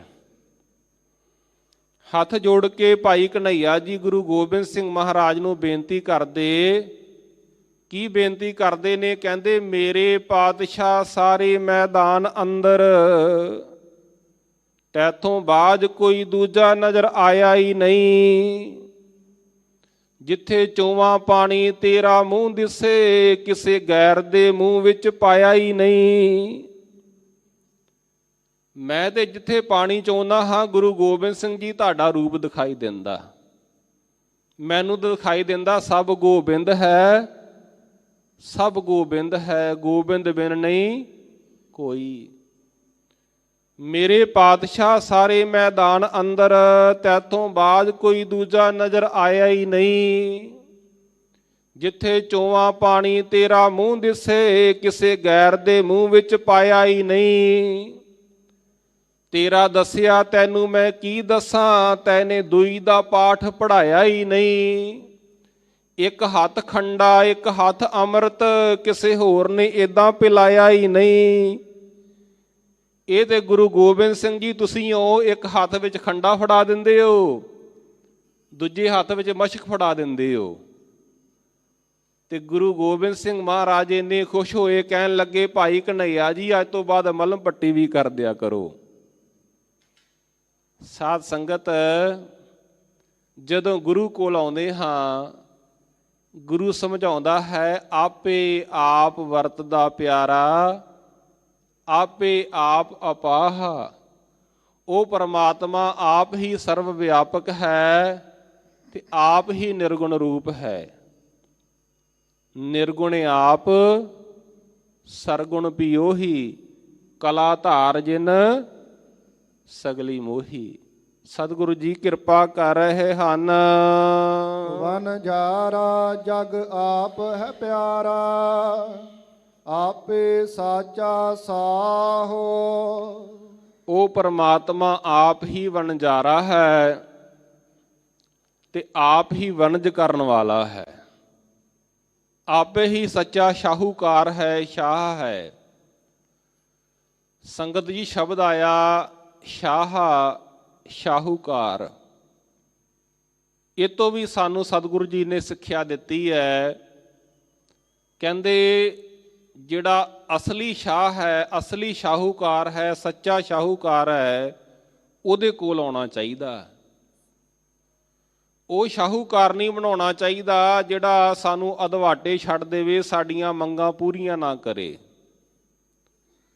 ਹੱਥ ਜੋੜ ਕੇ ਭਾਈ ਕਨ੍ਹਈਆ ਜੀ ਗੁਰੂ ਗੋਬਿੰਦ ਸਿੰਘ ਮਹਾਰਾਜ ਨੂੰ ਬੇਨਤੀ ਕਰਦੇ। ਕੀ ਬੇਨਤੀ ਕਰਦੇ ਨੇ? ਕਹਿੰਦੇ ਮੇਰੇ ਪਾਤਸ਼ਾਹ ਸਾਰੇ ਮੈਦਾਨ ਅੰਦਰ ਤੈਥੋਂ ਬਾਅਦ ਕੋਈ ਦੂਜਾ ਨਜ਼ਰ ਆਇਆ ਹੀ ਨਹੀਂ। ਜਿੱਥੇ ਚੋਵਾਂ ਪਾਣੀ ਤੇਰਾ ਮੂੰਹ ਦਿਸੇ, ਕਿਸੇ ਗੈਰ ਦੇ ਮੂੰਹ ਵਿੱਚ ਪਾਇਆ ਹੀ ਨਹੀਂ। ਮੈਂ ਤੇ ਜਿੱਥੇ ਪਾਣੀ ਚੋਂਦਾ ਹਾਂ ਗੁਰੂ ਗੋਬਿੰਦ ਸਿੰਘ ਜੀ ਤੁਹਾਡਾ ਰੂਪ ਦਿਖਾਈ ਦਿੰਦਾ, ਮੈਨੂੰ ਦਿਖਾਈ ਦਿੰਦਾ ਸਭ ਗੋਬਿੰਦ ਹੈ, ਸਭ ਗੋਬਿੰਦ ਹੈ, ਗੋਬਿੰਦ ਬਿਨ ਨਹੀਂ ਕੋਈ। ਮੇਰੇ ਪਾਤਸ਼ਾਹ ਸਾਰੇ ਮੈਦਾਨ ਅੰਦਰ ਤੈਥੋਂ ਬਾਅਦ ਕੋਈ ਦੂਜਾ ਨਜ਼ਰ ਆਇਆ ਹੀ ਨਹੀਂ। ਜਿੱਥੇ ਚੋਵਾਂ ਪਾਣੀ ਤੇਰਾ ਮੂੰਹ ਦਿਸੇ, ਕਿਸੇ ਗੈਰ ਦੇ ਮੂੰਹ ਵਿੱਚ ਪਾਇਆ ਹੀ ਨਹੀਂ। ਤੇਰਾ ਦੱਸਿਆ ਤੈਨੂੰ ਮੈਂ ਕੀ ਦੱਸਾਂ, ਤੈਨੇ ਦੂਈ ਦਾ ਪਾਠ ਪੜ੍ਹਾਇਆ ਹੀ ਨਹੀਂ। ਇੱਕ ਹੱਥ ਖੰਡਾ ਇੱਕ ਹੱਥ ਅੰਮ੍ਰਿਤ, ਕਿਸੇ ਹੋਰ ਨੇ ਏਦਾਂ ਪਿਲਾਇਆ ਹੀ ਨਹੀਂ। ਇਹ ਤੇ ਗੁਰੂ ਗੋਬਿੰਦ ਸਿੰਘ ਜੀ ਤੁਸੀਂ ਹੋ, ਇੱਕ ਹੱਥ ਵਿੱਚ ਖੰਡਾ ਫੜਾ ਦਿੰਦੇ ਹੋ, ਦੂਜੇ ਹੱਥ ਵਿੱਚ ਮਸ਼ਕ ਫੜਾ ਦਿੰਦੇ ਹੋ। ਤੇ ਗੁਰੂ ਗੋਬਿੰਦ ਸਿੰਘ ਮਹਾਰਾਜ ਇੰਨੇ ਖੁਸ਼ ਹੋਏ, ਕਹਿਣ ਲੱਗੇ ਭਾਈ ਕਨ੍ਹਈਆ ਜੀ ਅੱਜ ਤੋਂ ਬਾਅਦ ਮਲਮ ਪੱਟੀ ਵੀ ਕਰ ਦਿਆ ਕਰੋ। ਸਾਧ ਸੰਗਤ, ਜਦੋਂ ਗੁਰੂ ਕੋਲ ਆਉਂਦੇ ਹਾਂ, ਗੁਰੂ ਸਮਝਾਉਂਦਾ ਹੈ ਆਪੇ ਆਪ ਵਰਤਦਾ ਪਿਆਰਾ, ਆਪੇ ਆਪ ਅਪਾਹ। ਉਹ ਪਰਮਾਤਮਾ ਆਪ ਹੀ ਸਰਵ ਵਿਆਪਕ ਹੈ ਤੇ ਆਪ ਹੀ ਨਿਰਗੁਣ ਰੂਪ ਹੈ। ਨਿਰਗੁਣ ਆਪ ਸਰਗੁਣ ਪਿਓਹੀ, ਕਲਾ ਧਾਰ ਜਿਨ ਸਗਲੀ ਮੋਹੀ। ਸਤਿਗੁਰੂ ਜੀ ਕਿਰਪਾ ਕਰ ਰਹੇ ਹਨ। ਵਣਜਾਰਾ ਜਗ ਆਪ ਹੈ ਪਿਆਰਾ, ਆਪੇ ਸਾਚਾ ਸਾਹੋ। ਉਹ ਪਰਮਾਤਮਾ ਆਪ ਹੀ ਵਣਜਾਰਾ ਹੈ ਤੇ ਆਪ ਹੀ ਵਣਜ ਕਰਨ ਵਾਲਾ ਹੈ। ਆਪੇ ਹੀ ਸੱਚਾ ਸ਼ਾਹੂਕਾਰ ਹੈ, ਸ਼ਾਹ ਹੈ। ਸੰਗਤ ਜੀ ਸ਼ਬਦ ਆਇਆ ਸ਼ਾਹ, ਸ਼ਾਹੂਕਾਰ। ਇਹ ਤੋਂ ਵੀ ਸਾਨੂੰ ਸਤਿਗੁਰੂ ਜੀ ਨੇ ਸਿੱਖਿਆ ਦਿੱਤੀ ਹੈ। ਕਹਿੰਦੇ ਜਿਹੜਾ ਅਸਲੀ ਸ਼ਾਹ ਹੈ, ਅਸਲੀ ਸ਼ਾਹੂਕਾਰ ਹੈ, ਸੱਚਾ ਸ਼ਾਹੂਕਾਰ ਹੈ, ਉਹਦੇ ਕੋਲ ਆਉਣਾ ਚਾਹੀਦਾ। ਉਹ ਸ਼ਾਹੂਕਾਰ ਨਹੀਂ ਬਣਾਉਣਾ ਚਾਹੀਦਾ ਜਿਹੜਾ ਸਾਨੂੰ ਅਧਵਾਟੇ ਛੱਡ ਦੇਵੇ, ਸਾਡੀਆਂ ਮੰਗਾਂ ਪੂਰੀਆਂ ਨਾ ਕਰੇ।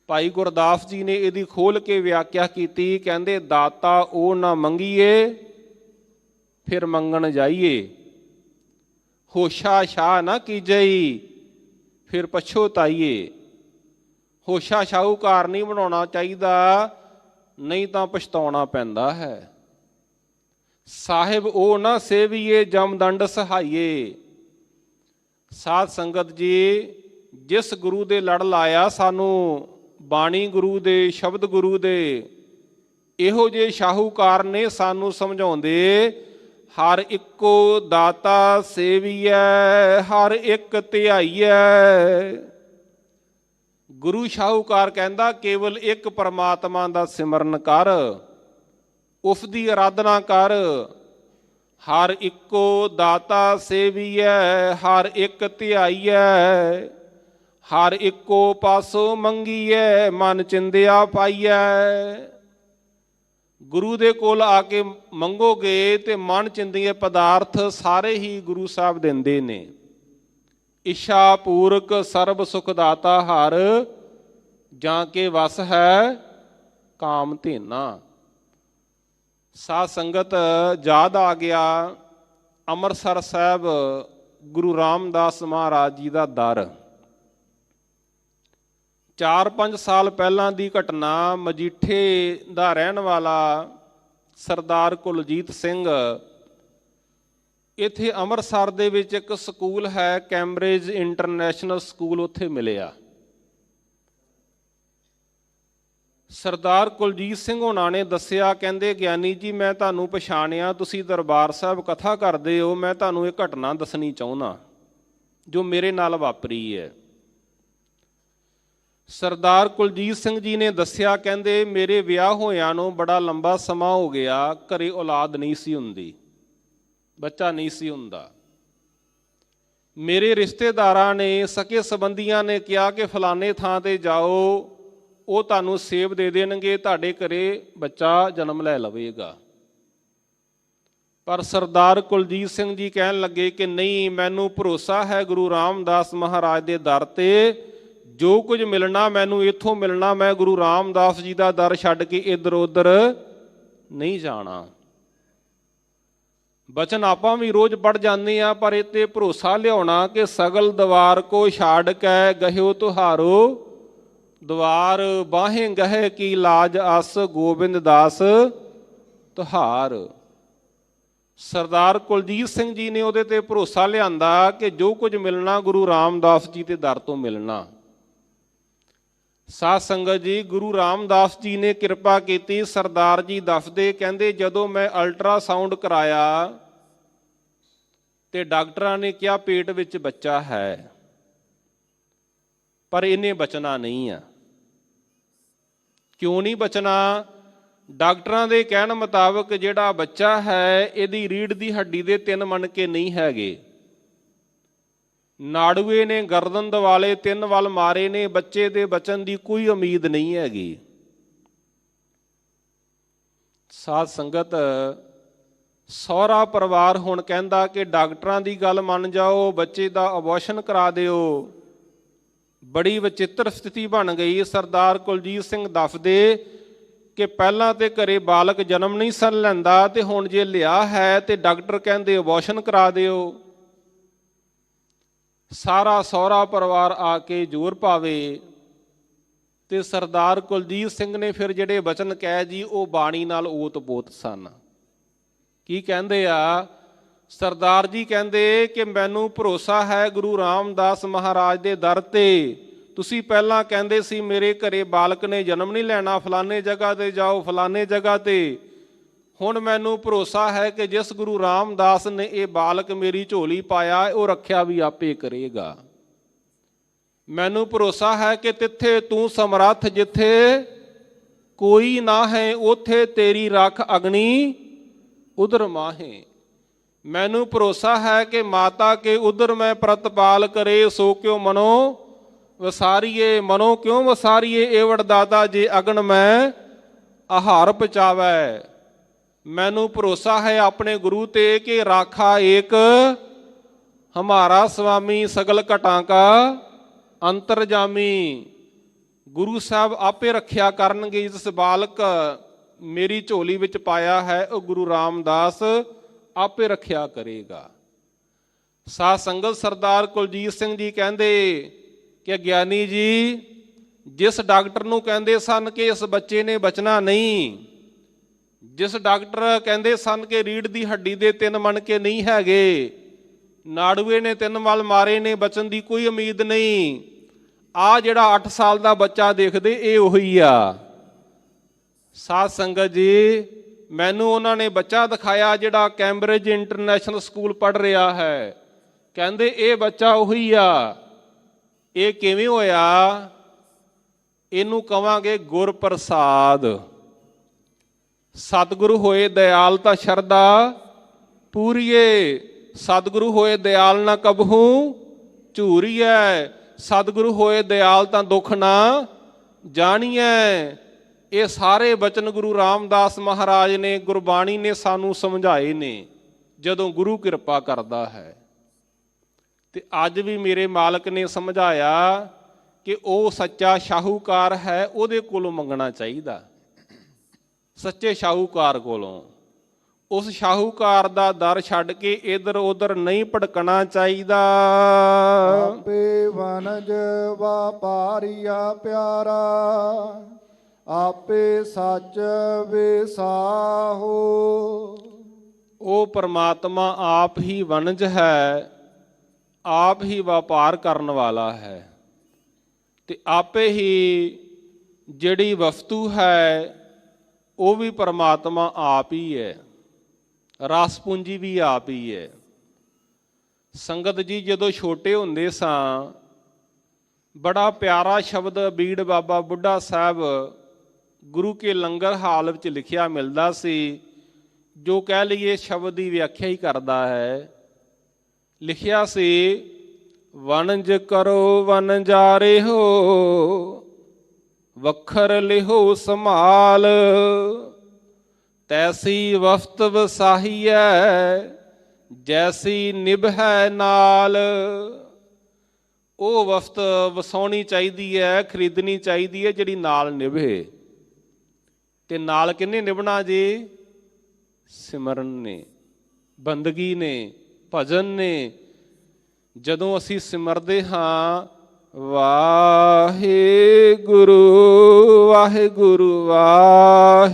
ਭਾਈ ਗੁਰਦਾਸ ਜੀ ਨੇ ਇਹਦੀ ਖੋਲ ਕੇ ਵਿਆਖਿਆ ਕੀਤੀ। ਕਹਿੰਦੇ ਦਾਤਾ ਉਹ ਨਾ ਮੰਗੀਏ, ਫਿਰ ਮੰਗਣ ਜਾਈਏ। ਹੋਸ਼ਾ ਸ਼ਾਹ ਨਾ ਕੀਜਈ, ਫਿਰ ਪਛੋਤਾਈਏ। ਹੋਸ਼ਾ ਸ਼ਾਹੂਕਾਰ ਨਹੀਂ ਬਣਾਉਣਾ ਚਾਹੀਦਾ, ਨਹੀਂ ਤਾਂ ਪਛਤਾਉਣਾ ਪੈਂਦਾ ਹੈ। ਸਾਹਿਬ ਉਹ ਨਾ ਸੇਵੀਏ, ਜਮਦੰਡ ਸਹਾਈਏ। ਸਾਧ ਸੰਗਤ ਜੀ, ਜਿਸ ਗੁਰੂ ਦੇ ਲੜ ਲਾਇਆ ਸਾਨੂੰ, ਬਾਣੀ ਗੁਰੂ ਦੇ, ਸ਼ਬਦ ਗੁਰੂ ਦੇ, ਇਹੋ ਜਿਹੇ ਸ਼ਾਹੂਕਾਰ ਨੇ ਸਾਨੂੰ ਸਮਝਾਉਂਦੇ ਹਰ ਇੱਕੋ ਦਾਤਾ ਸੇਵੀਐ, ਹਰ ਇੱਕ ਧਿਆਈਐ। ਗੁਰੂ ਸ਼ਾਹੂਕਾਰ ਕਹਿੰਦਾ ਕੇਵਲ ਇੱਕ ਪਰਮਾਤਮਾ ਦਾ ਸਿਮਰਨ ਕਰ, ਉਸ ਦੀ ਅਰਾਧਨਾ ਕਰ। ਹਰ ਇੱਕੋ ਦਾਤਾ ਸੇਵੀਐ, ਹਰ ਇੱਕ ਧਿਆਈਐ। ਹਰ ਇੱਕੋ ਪਾਸੋਂ ਮੰਗੀਐ, ਮਨ ਚਿੰਦਿਆ ਪਾਈਐ। ਗੁਰੂ ਦੇ ਕੋਲ ਆ ਕੇ ਮੰਗੋਗੇ ਤੇ ਮਨ ਚਿੰਦੀਏ ਪਦਾਰਥ ਸਾਰੇ ਹੀ ਗੁਰੂ ਸਾਹਿਬ ਦਿੰਦੇ ਨੇ। ਇੱਛਾ ਪੂਰਕ ਸਰਬ ਸੁਖ ਦਾਤਾ ਹਰ, ਜਾਂ ਕੇ ਵਸ ਹੈ ਕਾਮ ਧੇਨਾ। ਸਾਧ ਸੰਗਤ, ਯਾਦ ਆ ਗਿਆ ਅੰਮ੍ਰਿਤਸਰ ਸਾਹਿਬ ਗੁਰੂ ਰਾਮਦਾਸ ਮਹਾਰਾਜ ਜੀ ਦਾ ਦਰ। 4-5 ਸਾਲ ਪਹਿਲਾਂ ਦੀ ਘਟਨਾ। ਮਜੀਠੇ ਦਾ ਰਹਿਣ ਵਾਲਾ ਸਰਦਾਰ ਕੁਲਜੀਤ ਸਿੰਘ, ਇੱਥੇ ਅੰਮ੍ਰਿਤਸਰ ਦੇ ਵਿੱਚ ਇੱਕ ਸਕੂਲ ਹੈ ਕੈਂਬਰਿਜ ਇੰਟਰਨੈਸ਼ਨਲ ਸਕੂਲ, ਉੱਥੇ ਮਿਲਿਆ। ਸਰਦਾਰ ਕੁਲਜੀਤ ਸਿੰਘ ਹੋਣਾ ਨੇ ਦੱਸਿਆ, ਕਹਿੰਦੇ ਗਿਆਨੀ ਜੀ ਮੈਂ ਤੁਹਾਨੂੰ ਪਛਾਣਿਆ, ਤੁਸੀਂ ਦਰਬਾਰ ਸਾਹਿਬ ਕਥਾ ਕਰਦੇ ਹੋ, ਮੈਂ ਤੁਹਾਨੂੰ ਇਹ ਘਟਨਾ ਦੱਸਣੀ ਚਾਹੁੰਦਾ ਜੋ ਮੇਰੇ ਨਾਲ ਵਾਪਰੀ ਹੈ। ਸਰਦਾਰ ਕੁਲਜੀਤ ਸਿੰਘ ਜੀ ਨੇ ਦੱਸਿਆ, ਕਹਿੰਦੇ ਮੇਰੇ ਵਿਆਹ ਹੋਇਆਂ ਨੂੰ ਬੜਾ ਲੰਬਾ ਸਮਾਂ ਹੋ ਗਿਆ, ਘਰੇ ਔਲਾਦ ਨਹੀਂ ਸੀ ਹੁੰਦੀ, ਬੱਚਾ ਨਹੀਂ ਸੀ ਹੁੰਦਾ। ਮੇਰੇ ਰਿਸ਼ਤੇਦਾਰਾਂ ਨੇ, ਸਕੇ ਸੰਬੰਧੀਆਂ ਨੇ ਕਿਹਾ ਕਿ ਫਲਾਣੇ ਥਾਂ ਤੇ ਜਾਓ, ਉਹ ਤੁਹਾਨੂੰ ਸੇਬ ਦੇ ਦੇਣਗੇ, ਤੁਹਾਡੇ ਘਰੇ ਬੱਚਾ ਜਨਮ ਲੈ ਲਵੇਗਾ। ਪਰ ਸਰਦਾਰ ਕੁਲਜੀਤ ਸਿੰਘ ਜੀ ਕਹਿਣ ਲੱਗੇ ਕਿ ਨਹੀਂ, ਮੈਨੂੰ ਭਰੋਸਾ ਹੈ ਗੁਰੂ ਰਾਮਦਾਸ ਮਹਾਰਾਜ ਦੇ ਦਰ ਤੇ, ਜੋ ਕੁਝ ਮਿਲਣਾ ਮੈਨੂੰ ਇੱਥੋਂ ਮਿਲਣਾ, ਮੈਂ ਗੁਰੂ ਰਾਮਦਾਸ ਜੀ ਦਾ ਦਰ ਛੱਡ ਕੇ ਇੱਧਰ ਉੱਧਰ ਨਹੀਂ ਜਾਣਾ। ਬਚਨ ਆਪਾਂ ਵੀ ਰੋਜ਼ ਪੜ੍ਹ ਜਾਂਦੇ ਆ, ਪਰ ਇਹ ਤੇ ਭਰੋਸਾ ਲਿਆਉਣਾ ਕਿ ਸਗਲ ਦਵਾਰ ਕੋ ਛਾੜ ਕੇ ਗਹਿਓ ਤੁਹਾਰੋ, ਦਵਾਰ ਬਾਹੇ ਗਹਿ ਕੀ ਲਾਜ ਅਸ, ਗੋਬਿੰਦ ਦਾਸ ਤੁਹਾਰ। ਸਰਦਾਰ ਕੁਲਜੀਤ ਸਿੰਘ ਜੀ ਨੇ ਉਹਦੇ ਤੇ ਭਰੋਸਾ ਲਿਆਂਦਾ ਕਿ ਜੋ ਕੁਝ ਮਿਲਣਾ ਗੁਰੂ ਰਾਮਦਾਸ ਜੀ ਦੇ ਦਰ ਤੋਂ ਮਿਲਣਾ। ਸਾਧ ਸੰਗਤ ਜੀ, ਗੁਰੂ ਰਾਮਦਾਸ ਜੀ ਨੇ ਕਿਰਪਾ ਕੀਤੀ। ਸਰਦਾਰ ਜੀ ਦੱਸਦੇ, ਕਹਿੰਦੇ ਜਦੋਂ ਮੈਂ ਅਲਟਰਾਸਾਊਂਡ ਕਰਾਇਆ ਤੇ ਡਾਕਟਰਾਂ ਨੇ ਕਿਹਾ ਪੇਟ ਵਿੱਚ ਬੱਚਾ ਹੈ, ਪਰ ਇਹਨੇ ਬਚਣਾ ਨਹੀਂ ਆ। ਕਿਉਂ ਨਹੀਂ ਬਚਣਾ? ਡਾਕਟਰਾਂ ਦੇ ਕਹਿਣ ਮੁਤਾਬਕ ਜਿਹੜਾ ਬੱਚਾ ਹੈ ਇਹਦੀ ਰੀੜ੍ਹ ਦੀ ਹੱਡੀ ਦੇ 3 ਮਣਕੇ ਨਹੀਂ ਹੈਗੇ, ਨਾੜੂਏ ਨੇ ਗਰਦਨ ਦਿਵਾਲੇ 3 ਵੱਲ ਮਾਰੇ ਨੇ, ਬੱਚੇ ਦੇ ਬਚਣ ਦੀ ਕੋਈ ਉਮੀਦ ਨਹੀਂ ਹੈਗੀ। ਸਾਧ ਸੰਗਤ, ਸਹੁਰਾ ਪਰਿਵਾਰ ਹੁਣ ਕਹਿੰਦਾ ਕਿ ਡਾਕਟਰਾਂ ਦੀ ਗੱਲ ਮੰਨ ਜਾਓ, ਬੱਚੇ ਦਾ ਅਬੋਰਸ਼ਨ ਕਰਾ ਦਿਓ। ਬੜੀ ਵਿਚਿੱਤਰ ਸਥਿਤੀ ਬਣ ਗਈ। ਸਰਦਾਰ ਕੁਲਜੀਤ ਸਿੰਘ ਦੱਸਦੇ ਕਿ ਪਹਿਲਾਂ ਤੇ ਘਰੇ ਬਾਲਕ ਜਨਮ ਨਹੀਂ ਸਨ ਲੈਂਦਾ, ਤੇ ਹੁਣ ਜੇ ਲਿਆ ਹੈ ਤੇ ਡਾਕਟਰ ਕਹਿੰਦੇ ਅਬੋਰਸ਼ਨ ਕਰਾ ਦਿਓ। ਸਾਰਾ ਸਹੁਰਾ ਪਰਿਵਾਰ ਆ ਕੇ ਜ਼ੋਰ ਪਾਵੇ ਤੇ ਸਰਦਾਰ ਕੁਲਜੀਤ ਸਿੰਘ ਨੇ ਫਿਰ ਜਿਹੜੇ ਬਚਨ ਕਹਿ ਜੀ, ਉਹ ਬਾਣੀ ਨਾਲ ਓਤ ਪੋਤ ਸਨ। ਕੀ ਕਹਿੰਦੇ ਆ? ਸਰਦਾਰ ਜੀ ਕਹਿੰਦੇ ਕਿ ਮੈਨੂੰ ਭਰੋਸਾ ਹੈ ਗੁਰੂ ਰਾਮਦਾਸ ਮਹਾਰਾਜ ਦੇ ਦਰ ਤੇ, ਤੁਸੀਂ ਪਹਿਲਾਂ ਕਹਿੰਦੇ ਸੀ ਮੇਰੇ ਘਰੇ ਬਾਲਕ ਨੇ ਜਨਮ ਨਹੀਂ ਲੈਣਾ, ਫਲਾਣੇ ਜਗ੍ਹਾ ਤੇ ਜਾਓ, ਫਲਾਣੇ ਜਗ੍ਹਾ ਤੇ। ਹੁਣ ਮੈਨੂੰ ਭਰੋਸਾ ਹੈ ਕਿ ਜਿਸ ਗੁਰੂ ਰਾਮਦਾਸ ਨੇ ਇਹ ਬਾਲਕ ਮੇਰੀ ਝੋਲੀ ਪਾਇਆ, ਉਹ ਰੱਖਿਆ ਵੀ ਆਪੇ ਕਰੇਗਾ। ਮੈਨੂੰ ਭਰੋਸਾ ਹੈ ਕਿ ਤਿੱਥੇ ਤੂੰ ਸਮਰੱਥ, ਜਿੱਥੇ ਕੋਈ ਨਾ ਹੈ ਉਥੇ ਤੇਰੀ ਰੱਖ ਅਗਨੀ ਉਧਰ ਮਾਹੇ। ਮੈਨੂੰ ਭਰੋਸਾ ਹੈ ਕਿ ਮਾਤਾ ਕੇ ਉਧਰ ਮੈਂ ਪ੍ਰਤਪਾਲ ਕਰੇ, ਸੋ ਕਿਉ ਮਨੋ ਵਸਾਰੀਏ, ਮਨੋ ਕਿਉਂ ਵਸਾਰੀਏ ਏਵੜ ਦਾਤਾ, ਜੇ ਅਗਨ ਮੈਂ ਆਹਾਰ ਪਚਾਵੈ। ਮੈਨੂੰ ਭਰੋਸਾ ਹੈ ਆਪਣੇ ਗੁਰੂ ਤੇ ਕਿ ਰਾਖਾ ਏਕ ਹਮਾਰਾ ਸੁਆਮੀ, ਸਗਲ ਘਟਾਂ ਕਾ ਅੰਤਰਜਾਮੀ। ਗੁਰੂ ਸਾਹਿਬ ਆਪੇ ਰੱਖਿਆ ਕਰਨਗੇ। ਜਿਸ ਬਾਲਕ ਮੇਰੀ ਝੋਲੀ ਵਿੱਚ ਪਾਇਆ ਹੈ ਉਹ ਗੁਰੂ ਰਾਮਦਾਸ ਆਪੇ ਰੱਖਿਆ ਕਰੇਗਾ। ਸਾਧ ਸੰਗਤ, ਸਰਦਾਰ ਕੁਲਜੀਤ ਸਿੰਘ ਜੀ ਕਹਿੰਦੇ ਕਿ ਗਿਆਨੀ ਜੀ ਜਿਸ ਡਾਕਟਰ ਨੂੰ ਕਹਿੰਦੇ ਸਨ ਕਿ ਇਸ ਬੱਚੇ ਨੇ ਬਚਣਾ ਨਹੀਂ, ਜਿਸ ਡਾਕਟਰ ਕਹਿੰਦੇ ਸਨ ਕਿ ਰੀੜ੍ਹ ਦੀ ਹੱਡੀ ਦੇ 3 ਮਣਕੇ ਨਹੀਂ ਹੈਗੇ, ਨਾੜੂਏ ਨੇ 3 ਵੱਲ ਮਾਰੇ ਨੇ, ਬਚਣ ਦੀ ਕੋਈ ਉਮੀਦ ਨਹੀਂ, ਆ ਜਿਹੜਾ 8 ਸਾਲ ਦਾ ਬੱਚਾ ਦੇਖਦੇ ਇਹ ਉਹੀ ਆ। ਸਾਧ ਸੰਗਤ ਜੀ, ਮੈਨੂੰ ਉਹਨਾਂ ਨੇ ਬੱਚਾ ਦਿਖਾਇਆ ਜਿਹੜਾ ਕੈਂਬਰਿਜ ਇੰਟਰਨੈਸ਼ਨਲ ਸਕੂਲ ਪੜ੍ਹ ਰਿਹਾ ਹੈ। ਕਹਿੰਦੇ ਇਹ ਬੱਚਾ ਉਹੀ ਆ। ਇਹ ਕਿਵੇਂ ਹੋਇਆ? ਇਹਨੂੰ ਕਵਾਂਗੇ ਗੁਰਪ੍ਰਸਾਦ। ਸਤਿਗੁਰੂ ਹੋਏ ਦਿਆਲ ਤਾਂ ਸ਼ਰਧਾ ਪੂਰੀਏ, ਸਤਿਗੁਰੂ ਹੋਏ ਦਿਆਲ ਨਾ ਕਬਹੂ ਝੂਰੀਐ, ਸਤਿਗੁਰੂ ਹੋਏ ਦਿਆਲ ਤਾਂ ਦੁੱਖ ਨਾ ਜਾਣੀਐ। ਇਹ ਸਾਰੇ ਬਚਨ ਗੁਰੂ ਰਾਮਦਾਸ ਮਹਾਰਾਜ ਨੇ, ਗੁਰਬਾਣੀ ਨੇ ਸਾਨੂੰ ਸਮਝਾਏ ਨੇ ਜਦੋਂ ਗੁਰੂ ਕਿਰਪਾ ਕਰਦਾ ਹੈ। ਤੇ ਅੱਜ ਵੀ ਮੇਰੇ ਮਾਲਕ ਨੇ ਸਮਝਾਇਆ ਕਿ ਉਹ ਸੱਚਾ ਸ਼ਾਹੂਕਾਰ ਹੈ, ਉਹਦੇ ਕੋਲੋਂ ਮੰਗਣਾ ਚਾਹੀਦਾ, ਸੱਚੇ ਸ਼ਾਹੂਕਾਰ ਕੋਲੋਂ। ਉਸ ਸ਼ਾਹੂਕਾਰ ਦਾ ਦਰ ਛੱਡ ਕੇ ਇੱਧਰ ਉੱਧਰ ਨਹੀਂ ਭਟਕਣਾ ਚਾਹੀਦਾ। ਆਪੇ ਵਣਜ ਵਪਾਰੀਆ ਪਿਆਰਾ, ਆਪੇ ਸੱਚ ਵਿਸਾਹੋ। ਉਹ ਪਰਮਾਤਮਾ ਆਪ ਹੀ ਵਣਜ ਹੈ, ਆਪ ਹੀ ਵਪਾਰ ਕਰਨ ਵਾਲਾ ਹੈ, ਤੇ ਆਪੇ ਹੀ ਜਿਹੜੀ ਵਸਤੂ ਹੈ ਉਹ ਵੀ ਪਰਮਾਤਮਾ ਆਪ ਹੀ ਹੈ, ਰਸ ਪੂੰਜੀ ਵੀ ਆਪ ਹੀ ਹੈ। ਸੰਗਤ ਜੀ, ਜਦੋਂ ਛੋਟੇ ਹੁੰਦੇ ਸਾਂ, ਬੜਾ ਪਿਆਰਾ ਸ਼ਬਦ ਬੀੜ ਬਾਬਾ ਬੁੱਢਾ ਸਾਹਿਬ ਗੁਰੂ ਕੇ ਲੰਗਰ ਹਾਲ ਵਿੱਚ ਲਿਖਿਆ ਮਿਲਦਾ ਸੀ, ਜੋ ਕਹਿ ਲਈਏ ਸ਼ਬਦ ਦੀ ਵਿਆਖਿਆ ਹੀ ਕਰਦਾ ਹੈ। ਲਿਖਿਆ ਸੀ, ਵਣਜ ਕਰੋ ਵਣਜਾਰੇ ਹੋ, ਵੱਖਰ ਲਿਹੋ ਸੰਭਾਲ, ਤੈਸੀ ਵਸਤ ਵਸਾਹੀਐ, ਜੈਸੀ ਨਿਭੈ ਨਾਲ। ਉਹ ਵਸਤ ਵਸਾਉਣੀ ਚਾਹੀਦੀ ਹੈ, ਖਰੀਦਣੀ ਚਾਹੀਦੀ ਹੈ ਜਿਹੜੀ ਨਾਲ ਨਿਭੇ। ਤੇ ਨਾਲ ਕਿਹਨੇ ਨਿਭਣਾ ਜੀ? ਸਿਮਰਨ ਨੇ, ਬੰਦਗੀ ਨੇ, ਭਜਨ ਨੇ। ਜਦੋਂ ਅਸੀਂ ਸਿਮਰਦੇ ਹਾਂ, ਵਾਹਿਗੁਰੂ ਵਾਹਿਗੁਰੂ ਵਾਹਿਗੁਰੂ,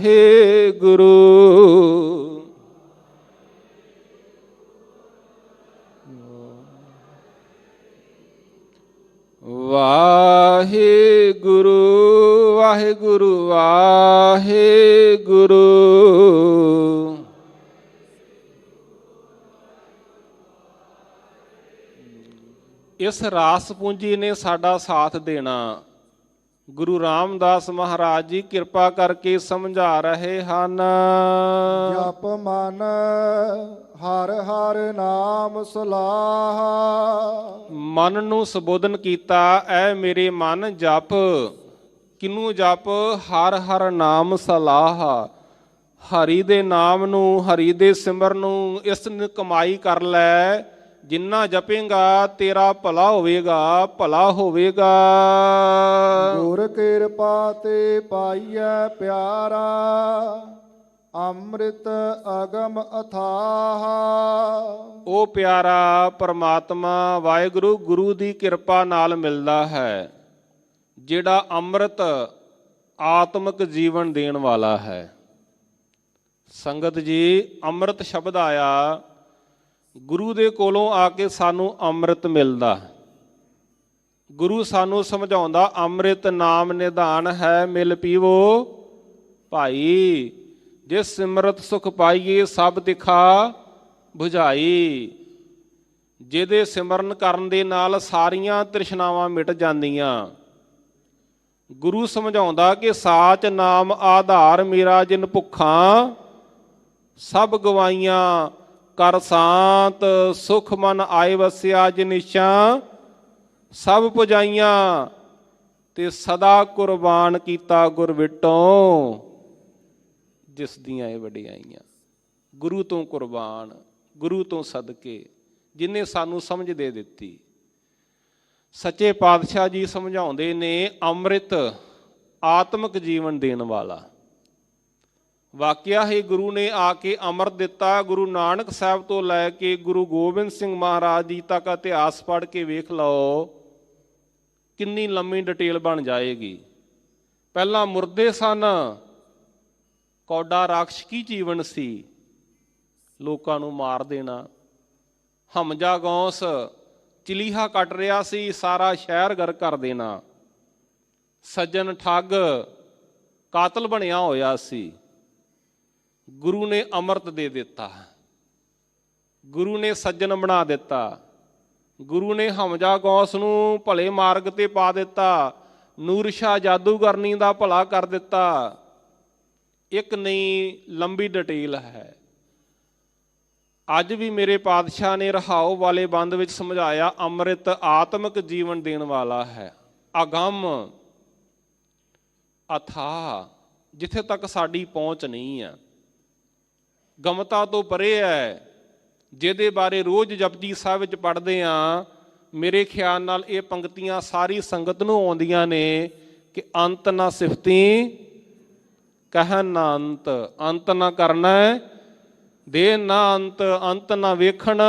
ਵਾਹਿਗੁਰੂ ਵਾਹਿਗੁਰੂ ਵਾਹਿਗੁਰੂ। ਇਸ ਰਾਸ ਪੂੰਜੀ ਨੇ ਸਾਡਾ ਸਾਥ ਦੇਣਾ। ਗੁਰੂ ਰਾਮਦਾਸ ਮਹਾਰਾਜ ਜੀ ਕਿਰਪਾ ਕਰਕੇ ਸਮਝਾ ਰਹੇ ਹਨ। ਜਪ ਮਨ ਹਰ ਹਰ ਨਾਮ ਸਲਾਹ। ਮਨ ਨੂੰ ਸੰਬੋਧਨ ਕੀਤਾ, ਐ ਮੇਰੇ ਮਨ ਜਪ। ਕਿਨੂੰ ਜਪ? ਹਰ ਹਰ ਨਾਮ ਸਲਾਹ। ਹਰੀ ਦੇ ਨਾਮ ਨੂੰ, ਹਰੀ ਦੇ ਸਿਮਰਨ ਨੂੰ, ਇਸ ਨੂੰ ਕਮਾਈ ਕਰ ਲੈ। ਜਿੰਨਾ ਜਪੇਗਾ ਤੇਰਾ ਭਲਾ ਹੋਵੇਗਾ, ਭਲਾ ਹੋਵੇਗਾ। ਗੁਰ ਕਿਰਪਾ ਤੇ ਪਾਈਐ ਪਿਆਰਾ, ਅੰਮ੍ਰਿਤ ਅਗਮ ਅਥਾਹ। ਉਹ ਪਿਆਰਾ ਪਰਮਾਤਮਾ ਵਾਹਿਗੁਰੂ ਗੁਰੂ ਦੀ ਕਿਰਪਾ ਨਾਲ ਮਿਲਦਾ ਹੈ, ਜਿਹੜਾ ਅੰਮ੍ਰਿਤ ਆਤਮਿਕ ਜੀਵਨ ਦੇਣ ਵਾਲਾ ਹੈ। ਸੰਗਤ ਜੀ, ਅੰਮ੍ਰਿਤ ਸ਼ਬਦ ਆਇਆ, ਗੁਰੂ ਦੇ ਕੋਲੋਂ ਆ ਕੇ ਸਾਨੂੰ ਅੰਮ੍ਰਿਤ ਮਿਲਦਾ। ਗੁਰੂ ਸਾਨੂੰ ਸਮਝਾਉਂਦਾ, ਅੰਮ੍ਰਿਤ ਨਾਮ ਨਿਧਾਨ ਹੈ, ਮਿਲ ਪੀਵੋ ਭਾਈ। ਜੇ ਸਿਮਰਤ ਸੁਖ ਪਾਈਏ, ਸਭ ਤਿਖਾ ਬੁਝਾਈ। ਜਿਹਦੇ ਸਿਮਰਨ ਕਰਨ ਦੇ ਨਾਲ ਸਾਰੀਆਂ ਤ੍ਰਿਸ਼ਨਾਵਾਂ ਮਿਟ ਜਾਂਦੀਆਂ। ਗੁਰੂ ਸਮਝਾਉਂਦਾ ਕਿ ਸਾਚ ਨਾਮ ਆਧਾਰ ਮੇਰਾ, ਜਿਨ ਭੁੱਖਾਂ ਸਭ ਗਵਾਈਆਂ। ਕਰ ਸ਼ਾਂਤ ਸੁਖ ਮਨ ਆਏ ਵਸਿਆ, ਜਿਨਿਸ਼ਾਂ ਸਭ ਪੁਜਾਈਆਂ। ਤੇ ਸਦਾ ਕੁਰਬਾਨ ਕੀਤਾ ਗੁਰ ਵਿਟੋਂ, ਜਿਸ ਦੀਆਂ ਇਹ ਵਡਿਆਈਆਂ। ਗੁਰੂ ਤੋਂ ਕੁਰਬਾਨ, ਗੁਰੂ ਤੋਂ ਸਦਕੇ, ਜਿਨੇ ਸਾਨੂੰ ਸਮਝ ਦੇ ਦਿੱਤੀ। ਸੱਚੇ ਪਾਤਸ਼ਾਹ ਜੀ ਸਮਝਾਉਂਦੇ ਨੇ, ਅੰਮ੍ਰਿਤ ਆਤਮਿਕ ਜੀਵਨ ਦੇਣ ਵਾਲਾ। ਵਾਕਿਆ ਹੀ ਗੁਰੂ ਨੇ ਆ ਕੇ ਅੰਮ੍ਰਿਤ ਦਿੱਤਾ। ਗੁਰੂ ਨਾਨਕ ਸਾਹਿਬ ਤੋਂ ਲੈ ਕੇ ਗੁਰੂ ਗੋਬਿੰਦ ਸਿੰਘ ਮਹਾਰਾਜ ਜੀ ਤੱਕ ਇਤਿਹਾਸ ਪੜ੍ਹ ਕੇ ਵੇਖ ਲਓ, ਕਿੰਨੀ ਲੰਮੀ ਡਿਟੇਲ ਬਣ ਜਾਏਗੀ। ਪਹਿਲਾਂ ਮੁਰਦੇ ਸਨ, ਕੌਡਾ ਰਾਖਸ਼ਕੀ ਜੀਵਨ ਸੀ, ਲੋਕਾਂ ਨੂੰ ਮਾਰ ਦੇਣਾ। ਹਮਜਾ ਗੌਸ ਚਲੀਹਾ ਕੱਟ ਰਿਹਾ ਸੀ, ਸਾਰਾ ਸ਼ਹਿਰ ਗਰ ਕਰ ਦੇਣਾ। ਸੱਜਣ ਠੱਗ ਕਾਤਲ ਬਣਿਆ ਹੋਇਆ ਸੀ। ਗੁਰੂ ਨੇ ਅੰਮ੍ਰਿਤ ਦੇ ਦਿੱਤਾ, ਗੁਰੂ ਨੇ ਸੱਜਣ ਬਣਾ ਦਿੱਤਾ। ਗੁਰੂ ਨੇ ਹਮਜਾ ਗੌਸ ਨੂੰ ਭਲੇ ਮਾਰਗ ਤੇ ਪਾ ਦਿੱਤਾ। ਨੂਰ ਸ਼ਾਹ ਜਾਦੂਗਰਨੀ ਦਾ ਭਲਾ ਕਰ ਦਿੱਤਾ। ਇੱਕ ਨਹੀਂ, ਲੰਬੀ ਡਿਟੇਲ ਹੈ। ਅੱਜ ਵੀ ਮੇਰੇ ਪਾਤਸ਼ਾਹ ਨੇ ਰਹਾਓ ਵਾਲੇ ਬੰਦ ਵਿੱਚ ਸਮਝਾਇਆ, ਅੰਮ੍ਰਿਤ ਆਤਮਿਕ ਜੀਵਨ ਦੇਣ ਵਾਲਾ ਹੈ। ਅਗੰਮ ਅਥਾਹ, ਜਿੱਥੇ ਤੱਕ ਸਾਡੀ ਪਹੁੰਚ ਨਹੀਂ ਹੈ, ਗਮਤਾ ਤੋਂ ਪਰੇ ਹੈ, ਜਿਹਦੇ ਬਾਰੇ ਰੋਜ਼ ਜਪਜੀ ਸਾਹਿਬ ਵਿੱਚ ਪੜ੍ਹਦੇ ਹਾਂ। ਮੇਰੇ ਖਿਆਲ ਨਾਲ ਇਹ ਪੰਕਤੀਆਂ ਸਾਰੀ ਸੰਗਤ ਨੂੰ ਆਉਂਦੀਆਂ ਨੇ ਕਿ ਅੰਤ ਨਾ ਸਿਫਤੀ ਕਹਿਣ ਨਾ ਅੰਤ। ਅੰਤ ਨਾ ਕਰਨਾ, ਦੇ ਨਾ ਅੰਤ, ਅੰਤ ਨਾ ਵੇਖਣ,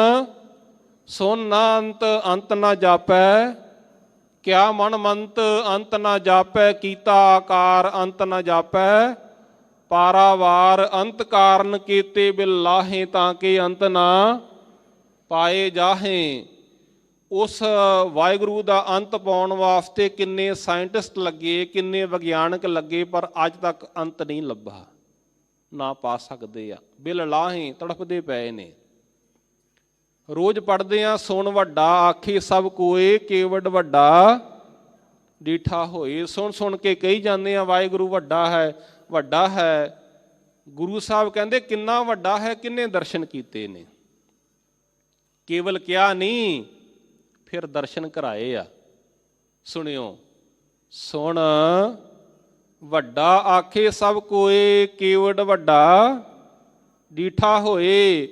ਸੁਣ ਨਾ ਅੰਤ, ਅੰਤ ਨਾ ਜਾਪੈ। ਕਿਆ ਮਨ ਮੰਤ, ਅੰਤ ਨਾ ਜਾਪੈ। ਕੀਤਾ ਆਕਾਰ, ਅੰਤ ਨਾ ਜਾਪੈ। ਪਾਰਾਵਾਰ ਅੰਤ ਕਾਰਨ ਕੀਤੇ ਬਿਲ ਲਾਹੇ, ਤਾਂ ਕਿ ਅੰਤ ਨਾ ਪਾਏ ਜਾਹੇ। ਉਸ ਵਾਹਿਗੁਰੂ ਦਾ ਅੰਤ ਪਾਉਣ ਵਾਸਤੇ ਕਿੰਨੇ ਸਾਇੰਟਿਸਟ ਲੱਗੇ, ਕਿੰਨੇ ਵਿਗਿਆਨਕ ਲੱਗੇ, ਪਰ ਅੱਜ ਤੱਕ ਅੰਤ ਨਹੀਂ ਲੱਭਾ। ਨਾ ਪਾ ਸਕਦੇ ਆ, ਬਿਲ ਲਾਹੇ ਤੜਫਦੇ ਪਏ ਨੇ। ਰੋਜ਼ ਪੜ੍ਹਦੇ ਆ, ਸੁਣ ਵੱਡਾ ਆਖੇ ਸਭ ਕੋਏ, ਕੇਵਡ ਵੱਡਾ ਡੀਠਾ ਹੋਏ। ਸੁਣ ਸੁਣ ਕੇ ਕਹੀ ਜਾਂਦੇ ਆ ਵਾਹਿਗੁਰੂ ਵੱਡਾ ਹੈ, ਵੱਡਾ ਹੈ। ਗੁਰੂ ਸਾਹਿਬ ਕਹਿੰਦੇ ਕਿੰਨਾ ਵੱਡਾ ਹੈ, ਕਿੰਨੇ ਦਰਸ਼ਨ ਕੀਤੇ ਨੇ। ਕੇਵਲ ਕਿਹਾ ਨਹੀਂ, ਫਿਰ ਦਰਸ਼ਨ ਕਰਾਏ ਆ। ਸੁਣਿਓ, ਸੁਣ ਵੱਡਾ ਆਖੇ ਸਭ ਕੋਏ, ਕੇਵਡ ਵੱਡਾ ਡੀਠਾ ਹੋਏ।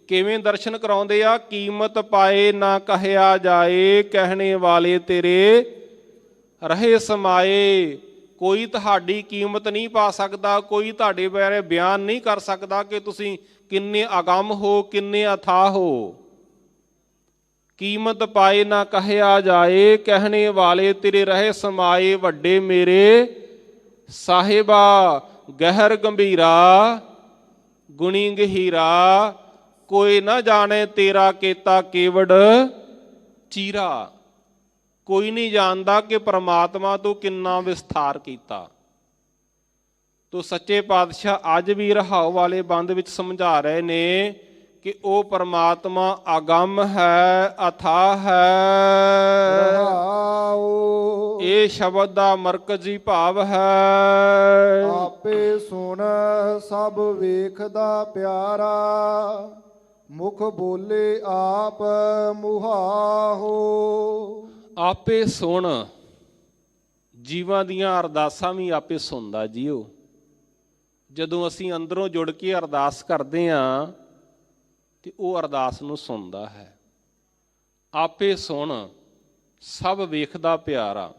ਕਿਵੇਂ ਦਰਸ਼ਨ ਕਰਾਉਂਦੇ ਆ? ਕੀਮਤ ਪਾਏ ਨਾ ਕਹਿਆ ਜਾਏ, ਕਹਿਣੇ ਵਾਲੇ ਤੇਰੇ ਰਹੇ ਸਮਾਏ। ਕੋਈ ਤੁਹਾਡੀ ਕੀਮਤ ਨਹੀਂ ਪਾ ਸਕਦਾ, ਕੋਈ ਤੁਹਾਡੇ ਬਾਰੇ ਬਿਆਨ ਨਹੀਂ ਕਰ ਸਕਦਾ ਕਿ ਤੁਸੀਂ ਕਿੰਨੇ ਅਗੰਮ ਹੋ, ਕਿੰਨੇ ਅਥਾਹ ਹੋ। ਕੀਮਤ ਪਾਏ ਨਾ ਕਹਿਆ ਜਾਏ, ਕਹਿਣੇ ਵਾਲੇ ਤੇਰੇ ਰਹੇ ਸਮਾਏ। ਵੱਡੇ ਮੇਰੇ ਸਾਹਿਬਾ ਗਹਿਰ ਗੰਭੀਰਾ, ਗੁਣੀ ਗਹੀਰਾ, ਕੋਈ ਨਾ ਜਾਣੇ ਤੇਰਾ ਕੀਤਾ ਕੇਵਡ ਚੀਰਾ। ਕੋਈ ਨਹੀਂ ਜਾਣਦਾ ਕਿ ਪਰਮਾਤਮਾ ਤੋਂ ਕਿੰਨਾ ਵਿਸਥਾਰ ਕੀਤਾ। ਤੋ ਸੱਚੇ ਪਾਤਸ਼ਾਹ ਅੱਜ ਵੀ ਰਹਾਉ ਵਾਲੇ ਬੰਦ ਵਿੱਚ ਸਮਝਾ ਰਹੇ ਨੇ ਕਿ ਉਹ ਪਰਮਾਤਮਾ ਅਗੰਮ ਹੈ, ਅਥਾਹ ਹੈ। ਰਹਾਉ ਇਹ ਸ਼ਬਦ ਦਾ ਮਰਕਜ਼ੀ ਭਾਵ ਹੈ। ਆਪੇ ਸੁਣ ਸਭ ਵੇਖਦਾ ਪਿਆਰਾ, ਮੁਖ ਬੋਲੇ ਆਪ ਮੁਹਾਹੋ। ਆਪੇ ਸੁਣ, ਜੀਵਾਂ ਦੀਆਂ ਅਰਦਾਸਾਂ ਵੀ ਆਪੇ ਸੁਣਦਾ ਜੀਓ। ਜਦੋਂ ਅਸੀਂ ਅੰਦਰੋਂ ਜੁੜ ਕੇ ਅਰਦਾਸ ਕਰਦੇ ਹਾਂ ਤੇ ਉਹ ਅਰਦਾਸ ਨੂੰ ਸੁਣਦਾ ਹੈ। ਆਪੇ ਸੁਣ ਸਭ ਵੇਖਦਾ ਪਿਆਰਾ,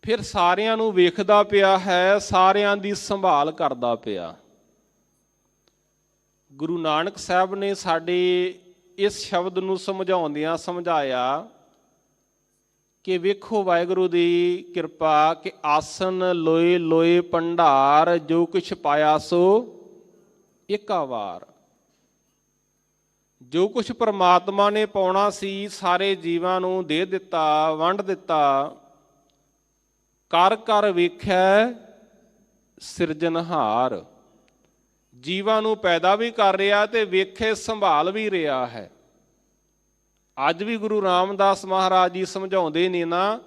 ਫਿਰ ਸਾਰਿਆਂ ਨੂੰ ਵੇਖਦਾ ਪਿਆ ਹੈ, ਸਾਰਿਆਂ ਦੀ ਸੰਭਾਲ ਕਰਦਾ ਪਿਆ। ਗੁਰੂ ਨਾਨਕ ਸਾਹਿਬ ਨੇ ਸਾਡੇ ਇਸ ਸ਼ਬਦ ਨੂੰ ਸਮਝਾਉਂਦਿਆਂ ਸਮਝਾਇਆ ਕਿ ਵੇਖੋ ਵਾਹਿਗੁਰੂ ਦੀ ਕਿਰਪਾ ਕਿ ਆਸਨ ਲੋਏ ਲੋਏ ਭੰਡਾਰ, ਜੋ ਕੁਛ ਪਾਇਆ ਸੋ ਏਕਾ ਵਾਰ। ਜੋ ਕੁਛ ਪਰਮਾਤਮਾ ਨੇ ਪਾਉਣਾ ਸੀ ਸਾਰੇ ਜੀਵਾਂ ਨੂੰ ਦੇ ਦਿੱਤਾ, ਵੰਡ ਦਿੱਤਾ। ਕਰ ਕਰ ਵੇਖੈ ਸਿਰਜਣਹਾਰ, ਜੀਵਾਂ ਨੂੰ ਪੈਦਾ ਵੀ ਕਰ ਰਿਹਾ ਤੇ ਵੇਖੇ ਸੰਭਾਲ ਵੀ ਰਿਹਾ ਹੈ। ਅੱਜ ਵੀ ਗੁਰੂ ਰਾਮਦਾਸ ਮਹਾਰਾਜ ਜੀ ਸਮਝਾਉਂਦੇ ਨੇ ਨਾ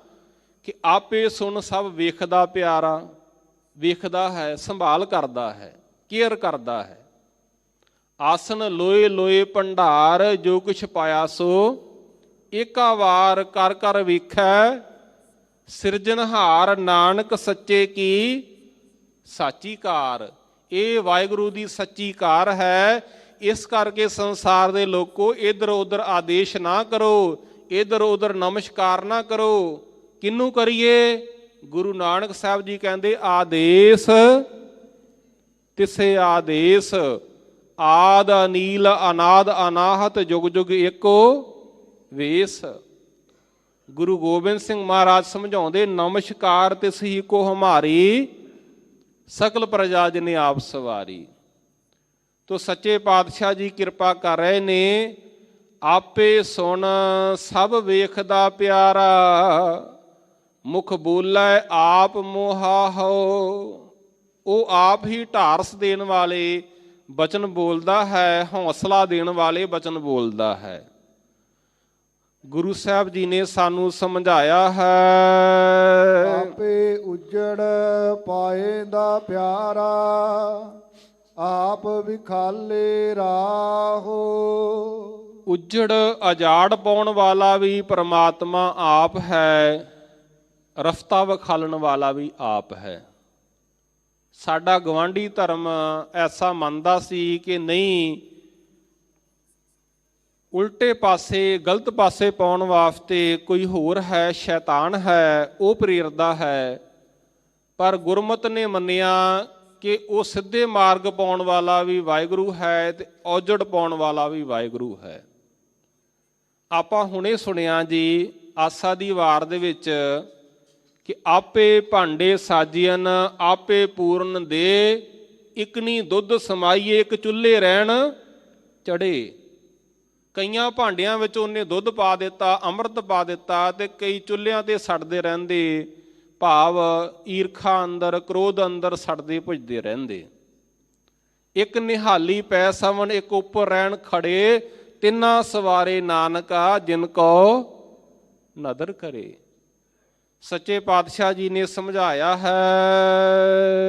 ਕਿ ਆਪੇ ਸੁਣ ਸਭ ਵੇਖਦਾ ਪਿਆਰਾ। ਵੇਖਦਾ ਹੈ, ਸੰਭਾਲ ਕਰਦਾ ਹੈ, ਕੇਅਰ ਕਰਦਾ ਹੈ। ਆਸਨ ਲੋਏ ਲੋਏ ਭੰਡਾਰ, ਜੋ ਕੁਛ ਪਾਇਆ ਸੋ ਏਕਾ ਵਾਰ। ਕਰ ਕਰ ਵੇਖੈ ਸਿਰਜਣਹਾਰ, ਨਾਨਕ ਸੱਚੇ ਕੀ ਸਾਚੀ ਕਾਰ। ਇਹ ਵਾਹਿਗੁਰੂ ਦੀ ਸੱਚੀ ਕਾਰ ਹੈ। ਇਸ ਕਰਕੇ ਸੰਸਾਰ ਦੇ ਲੋਕੋ ਇੱਧਰ ਉੱਧਰ ਆਦੇਸ਼ ਨਾ ਕਰੋ, ਇੱਧਰ ਉੱਧਰ ਨਮਸਕਾਰ ਨਾ ਕਰੋ। ਕਿਹਨੂੰ ਕਰੀਏ? ਗੁਰੂ ਨਾਨਕ ਸਾਹਿਬ ਜੀ ਕਹਿੰਦੇ ਆਦੇਸ਼ ਤਿਸੇ ਆਦੇਸ਼, ਆਦ ਅਨੀਲ ਅਨਾਦ ਅਨਾਹਤ, ਜੁਗ ਜੁਗ ਏਕੋ ਵੇਸ। ਗੁਰੂ ਗੋਬਿੰਦ ਸਿੰਘ ਮਹਾਰਾਜ ਸਮਝਾਉਂਦੇ ਨਮਸਕਾਰ ਤਿਸਹੀ ਕੋ ਹਮਾਰੀ, ਸਕਲ ਪ੍ਰਜਾ ਜਿਨੇ ਆਪ ਸਵਾਰੀ। ਤੋ ਸੱਚੇ ਪਾਤਸ਼ਾਹ ਜੀ ਕਿਰਪਾ ਕਰ ਰਹੇ ਨੇ। ਆਪੇ ਸੁਣ ਸਭ ਵੇਖਦਾ ਪਿਆਰਾ, ਮੁਖ ਬੋਲੇ ਆਪ ਮੁਹਾਹੋ। ਉਹ ਆਪ ਹੀ ਢਾਰਸ ਦੇਣ ਵਾਲੇ ਬਚਨ ਬੋਲਦਾ ਹੈ, ਹੌਸਲਾ ਦੇਣ ਵਾਲੇ ਬਚਨ ਬੋਲਦਾ ਹੈ। ਗੁਰੂ ਸਾਹਿਬ ਜੀ ਨੇ ਸਾਨੂੰ ਸਮਝਾਇਆ ਹੈ। ਆਪੇ ਉਜੜ ਪਾਏ ਦਾ ਪਿਆਰਾ, ਆਪ ਵਿਖਾਲੇ ਰਾਹੋ। ਉਜੜ ਅਜਾੜ ਪਾਉਣ ਵਾਲਾ ਵੀ ਪਰਮਾਤਮਾ ਆਪ ਹੈ, ਰਸਤਾ ਵਿਖਾਲਣ ਵਾਲਾ ਵੀ ਆਪ ਹੈ। ਸਾਡਾ ਗਵਾਂਢੀ ਧਰਮ ਐਸਾ ਮੰਨਦਾ ਸੀ ਕਿ ਨਹੀਂ, ਉਲਟੇ ਪਾਸੇ ਗਲਤ ਪਾਸੇ ਪਾਉਣ ਵਾਸਤੇ ਕੋਈ ਹੋਰ ਹੈ, ਸ਼ੈਤਾਨ ਹੈ, ਉਹ ਪ੍ਰੇਰਦਾ ਹੈ। ਪਰ ਗੁਰਮਤਿ ਨੇ ਮੰਨਿਆ ਕਿ ਉਹ ਸਿੱਧੇ ਮਾਰਗ ਪਾਉਣ ਵਾਲਾ ਵੀ ਵਾਹਿਗੁਰੂ ਹੈ ਤੇ ਔਜੜ ਪਾਉਣ ਵਾਲਾ ਵੀ ਵਾਹਿਗੁਰੂ ਹੈ। ਆਪਾਂ ਹੁਣੇ ਸੁਣਿਆ ਜੀ ਆਸਾ ਦੀ ਵਾਰ ਦੇ ਵਿੱਚ ਕਿ ਆਪੇ ਭਾਂਡੇ ਸਾਜੀਅਨ, ਆਪੇ ਪੂਰਨ ਦੇ, ਇਕਨੀ ਦੁੱਧ ਸਮਾਈਏ, ਇੱਕ ਚੁੱਲ੍ਹੇ ਰਹਿਣ ਚੜੇ। ਕਈਆਂ ਭਾਂਡਿਆਂ ਵਿੱਚ ਉਹਨੇ ਦੁੱਧ ਪਾ ਦਿੱਤਾ, ਅੰਮ੍ਰਿਤ ਪਾ ਦਿੱਤਾ, ਤੇ ਕਈ ਚੁੱਲ੍ਹਿਆਂ ਤੇ ਸੜਦੇ ਰਹਿੰਦੇ, ਭਾਵ ਈਰਖਾ ਅੰਦਰ, ਕ੍ਰੋਧ ਅੰਦਰ ਸੜਦੇ ਭੁੱਜਦੇ ਰਹਿੰਦੇ। ਇੱਕ ਨਿਹਾਲੀ ਪੈ ਸਵਨ, ਇੱਕ ਉੱਪਰ ਰਹਿਣ ਖੜੇ, ਤਿੰਨਾਂ ਸਵਾਰੇ ਨਾਨਕਾ ਜਿਨ ਕੋ ਨਦਰ ਕਰੇ। ਸੱਚੇ ਪਾਤਸ਼ਾਹ ਜੀ ਨੇ ਸਮਝਾਇਆ ਹੈ,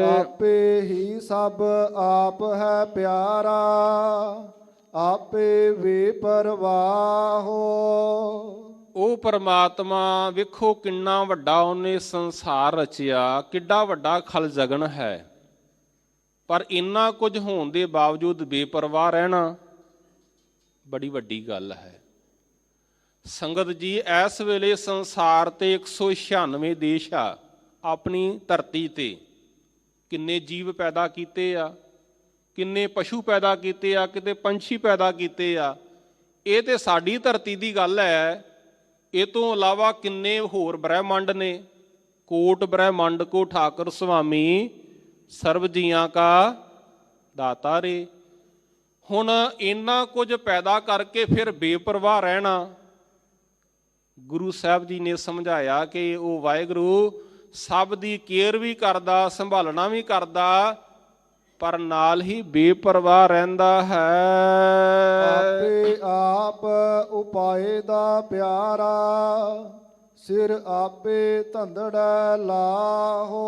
ਆਪੇ ਹੀ ਸਭ ਆਪ ਹੈ ਪਿਆਰਾ, ਆਪੇ ਵੇ ਪਰਵਾਹੋ। ਉਹ ਪਰਮਾਤਮਾ ਵੇਖੋ ਕਿੰਨਾ ਵੱਡਾ ਉਹਨੇ ਸੰਸਾਰ ਰਚਿਆ, ਕਿੱਡਾ ਵੱਡਾ ਖਲ ਜਗਨ ਹੈ, ਪਰ ਇੰਨਾ ਕੁਝ ਹੋਣ ਦੇ ਬਾਵਜੂਦ ਬੇਪਰਵਾਹ ਰਹਿਣਾ ਬੜੀ ਵੱਡੀ ਗੱਲ ਹੈ। ਸੰਗਤ ਜੀ, ਇਸ ਵੇਲੇ ਸੰਸਾਰ ਤੇ 196 ਦੇਸ਼ ਆ ਆਪਣੀ ਧਰਤੀ ਤੇ। ਕਿੰਨੇ ਜੀਵ ਪੈਦਾ ਕੀਤੇ ਆ, ਕਿੰਨੇ ਪਸ਼ੂ ਪੈਦਾ ਕੀਤੇ ਆ, ਕਿਤੇ ਪੰਛੀ ਪੈਦਾ ਕੀਤੇ ਆ। ਇਹ ਤੇ ਸਾਡੀ ਧਰਤੀ ਦੀ ਗੱਲ ਹੈ। ਇਹ ਤੋਂ ਇਲਾਵਾ ਕਿੰਨੇ ਹੋਰ ਬ੍ਰਹਿਮੰਡ ਨੇ। ਕੋਟ ਬ੍ਰਹਿਮੰਡ ਕੋ ਠਾਕੁਰ ਸੁਆਮੀ, ਸਰਬ ਜੀਆਂ ਕਾ ਦਾਤਾ ਰੇ। ਹੁਣ ਇੰਨਾ ਕੁਝ ਪੈਦਾ ਕਰਕੇ ਫਿਰ ਬੇਪਰਵਾਹ ਰਹਿਣਾ, ਗੁਰੂ ਸਾਹਿਬ ਜੀ ਨੇ ਸਮਝਾਇਆ ਕਿ ਉਹ ਵਾਹਿਗੁਰੂ ਸਭ ਦੀ ਕੇਅਰ ਵੀ ਕਰਦਾ, ਸੰਭਾਲਣਾ ਵੀ ਕਰਦਾ, ਪਰ ਨਾਲ ਹੀ ਬੇਪਰਵਾਹ ਰਹਿੰਦਾ ਹੈ। ਆਪੇ ਆਪ ਉਪਾਏ ਦਾ ਪਿਆਰਾ, ਸਿਰ ਆਪੇ ਧੰਦੜਾ ਲਾਹੋ।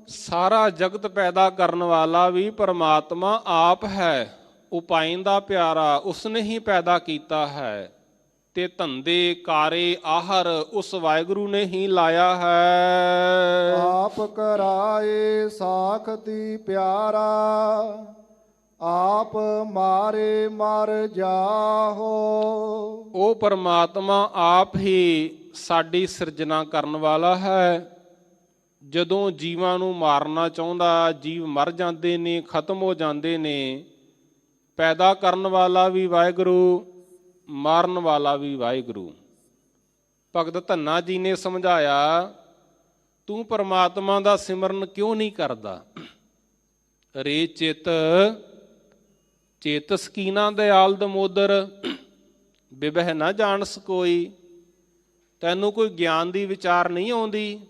ਸਾਰਾ ਜਗਤ ਪੈਦਾ ਕਰਨ ਵਾਲਾ ਵੀ ਪਰਮਾਤਮਾ ਆਪ ਹੈ, ਉਪਾਇੰਦਾ ਪਿਆਰਾ ਉਸਨੇ ਹੀ ਪੈਦਾ ਕੀਤਾ ਹੈ, ਤੇ ਧੰਦੇ ਕਾਰੇ ਆਹਰ ਉਸ ਵਾਹਿਗੁਰੂ ਨੇ ਹੀ ਲਾਇਆ ਹੈ। ਆਪ ਕਰਾਏ ਸਾਖਤੀ ਪਿਆਰਾ, ਆਪ ਮਾਰੇ ਮਰ ਜਾਹੋ। ਉਹ ਪਰਮਾਤਮਾ ਆਪ ਹੀ ਸਾਡੀ ਸਿਰਜਣਾ ਕਰਨ ਵਾਲਾ ਹੈ। ਜਦੋਂ ਜੀਵਾਂ ਨੂੰ ਮਾਰਨਾ ਚਾਹੁੰਦਾ, ਜੀਵ ਮਰ ਜਾਂਦੇ ਨੇ, ਖਤਮ ਹੋ ਜਾਂਦੇ ਨੇ। ਪੈਦਾ ਕਰਨ ਵਾਲਾ ਵੀ ਵਾਹਿਗੁਰੂ, ਮਾਰਨ ਵਾਲਾ ਵੀ ਵਾਹਿਗੁਰੂ। ਭਗਤ ਧੰਨਾ ਜੀ ਨੇ ਸਮਝਾਇਆ, ਤੂੰ ਪਰਮਾਤਮਾ ਦਾ ਸਿਮਰਨ ਕਿਉਂ ਨਹੀਂ ਕਰਦਾ? ਰੇ ਚਿਤ ਚੇਤਸ ਕੀਨਾ ਦਿਆਲ ਦਮੋਦਰ, ਬਿਬਹਿ ਨਾ ਜਾਣਸ ਕੋਈ। ਤੈਨੂੰ ਕੋਈ ਗਿਆਨ ਦੀ ਵਿਚਾਰ ਨਹੀਂ ਆਉਂਦੀ?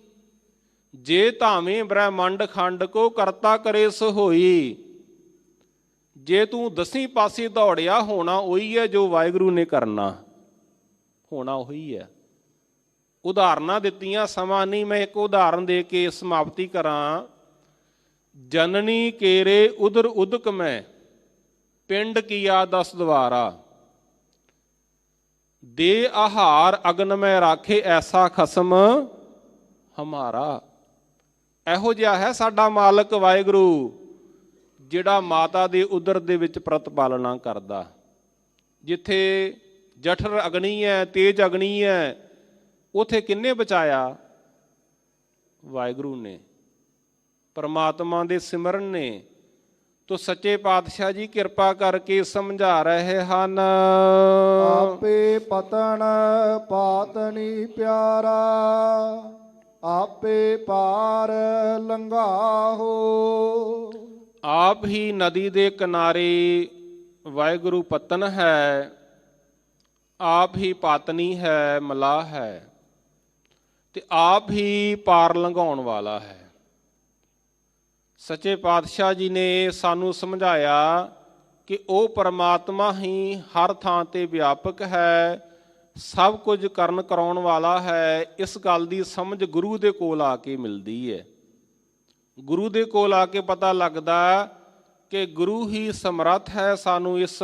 ਜੇ ਧਾਵੇਂ ਬ੍ਰਹਿਮੰਡ ਖੰਡ ਕੋ ਕਰਤਾ ਕਰੇ ਸੋ ਹੋਈ। ਜੇ ਤੂੰ ਦਸੀਂ ਪਾਸੇ ਦੌੜਿਆ, ਹੋਣਾ ਉਹੀ ਹੈ ਜੋ ਵਾਹਿਗੁਰੂ ਨੇ ਕਰਨਾ, ਹੋਣਾ ਉਹੀ ਹੈ। ਉਦਾਹਰਨਾਂ ਦਿੱਤੀਆਂ, ਸਮਾਂ ਨਹੀਂ, ਮੈਂ ਇੱਕ ਉਦਾਹਰਨ ਦੇ ਕੇ ਸਮਾਪਤੀ ਕਰਾਂ। ਜਨਨੀ ਕੇਰੇ ਉਦਰ ਉਦਕ ਮੈਂ, ਪਿੰਡ ਕੀਆ 10 ਦਵਾਰਾ। ਦੇ ਆਹਾਰ ਅਗਨ ਮੈਂ ਰਾਖੇ, ਐਸਾ ਖਸਮ ਹਮਾਰਾ। ਇਹੋ ਜਿਹਾ ਹੈ ਸਾਡਾ ਮਾਲਕ ਵਾਹਿਗੁਰੂ, ਜਿਹੜਾ ਮਾਤਾ ਦੇ ਉਦਰ ਦੇ ਵਿੱਚ ਪ੍ਰਤਪਾਲਨਾ ਕਰਦਾ। ਜਿੱਥੇ ਜਠਰ ਅਗਨੀ ਹੈ, ਤੇਜ ਅਗਨੀ ਹੈ, ਉਥੇ ਕਿੰਨੇ ਬਚਾਇਆ? ਵਾਹਿਗੁਰੂ ਨੇ, ਪਰਮਾਤਮਾ ਦੇ ਸਿਮਰਨ ਨੇ। ਤੋ ਸੱਚੇ ਪਾਤਸ਼ਾਹ ਜੀ ਕਿਰਪਾ ਕਰਕੇ ਸਮਝਾ ਰਹੇ ਹਨ, ਆਪੇ ਪਤਨ ਪਾਤਨੀ ਪਿਆਰਾ, ਆਪੇ ਪਾਰ ਲੰਘਾਹੋ। ਆਪ ਹੀ ਨਦੀ ਦੇ ਕਿਨਾਰੇ ਵਾਹਿਗੁਰੂ ਪਤਨ ਹੈ, ਆਪ ਹੀ ਪਾਤਨੀ ਹੈ, ਮਲਾਹ ਹੈ, ਤੇ ਆਪ ਹੀ ਪਾਰ ਲੰਘਾਉਣ ਵਾਲਾ ਹੈ। ਸੱਚੇ ਪਾਤਸ਼ਾਹ ਜੀ ਨੇ ਸਾਨੂੰ ਸਮਝਾਇਆ ਕਿ ਉਹ ਪਰਮਾਤਮਾ ਹੀ ਹਰ ਥਾਂ ਤੇ ਵਿਆਪਕ ਹੈ, ਸਭ ਕੁਝ ਕਰਨ ਕਰਾਉਣ ਵਾਲਾ ਹੈ। ਇਸ ਗੱਲ ਦੀ ਸਮਝ ਗੁਰੂ ਦੇ ਕੋਲ ਆ ਕੇ ਮਿਲਦੀ ਹੈ। ਗੁਰੂ ਦੇ ਕੋਲ ਆ ਕੇ ਪਤਾ ਲੱਗਦਾ ਕਿ ਗੁਰੂ ਹੀ ਸਮਰੱਥ ਹੈ ਸਾਨੂੰ ਇਸ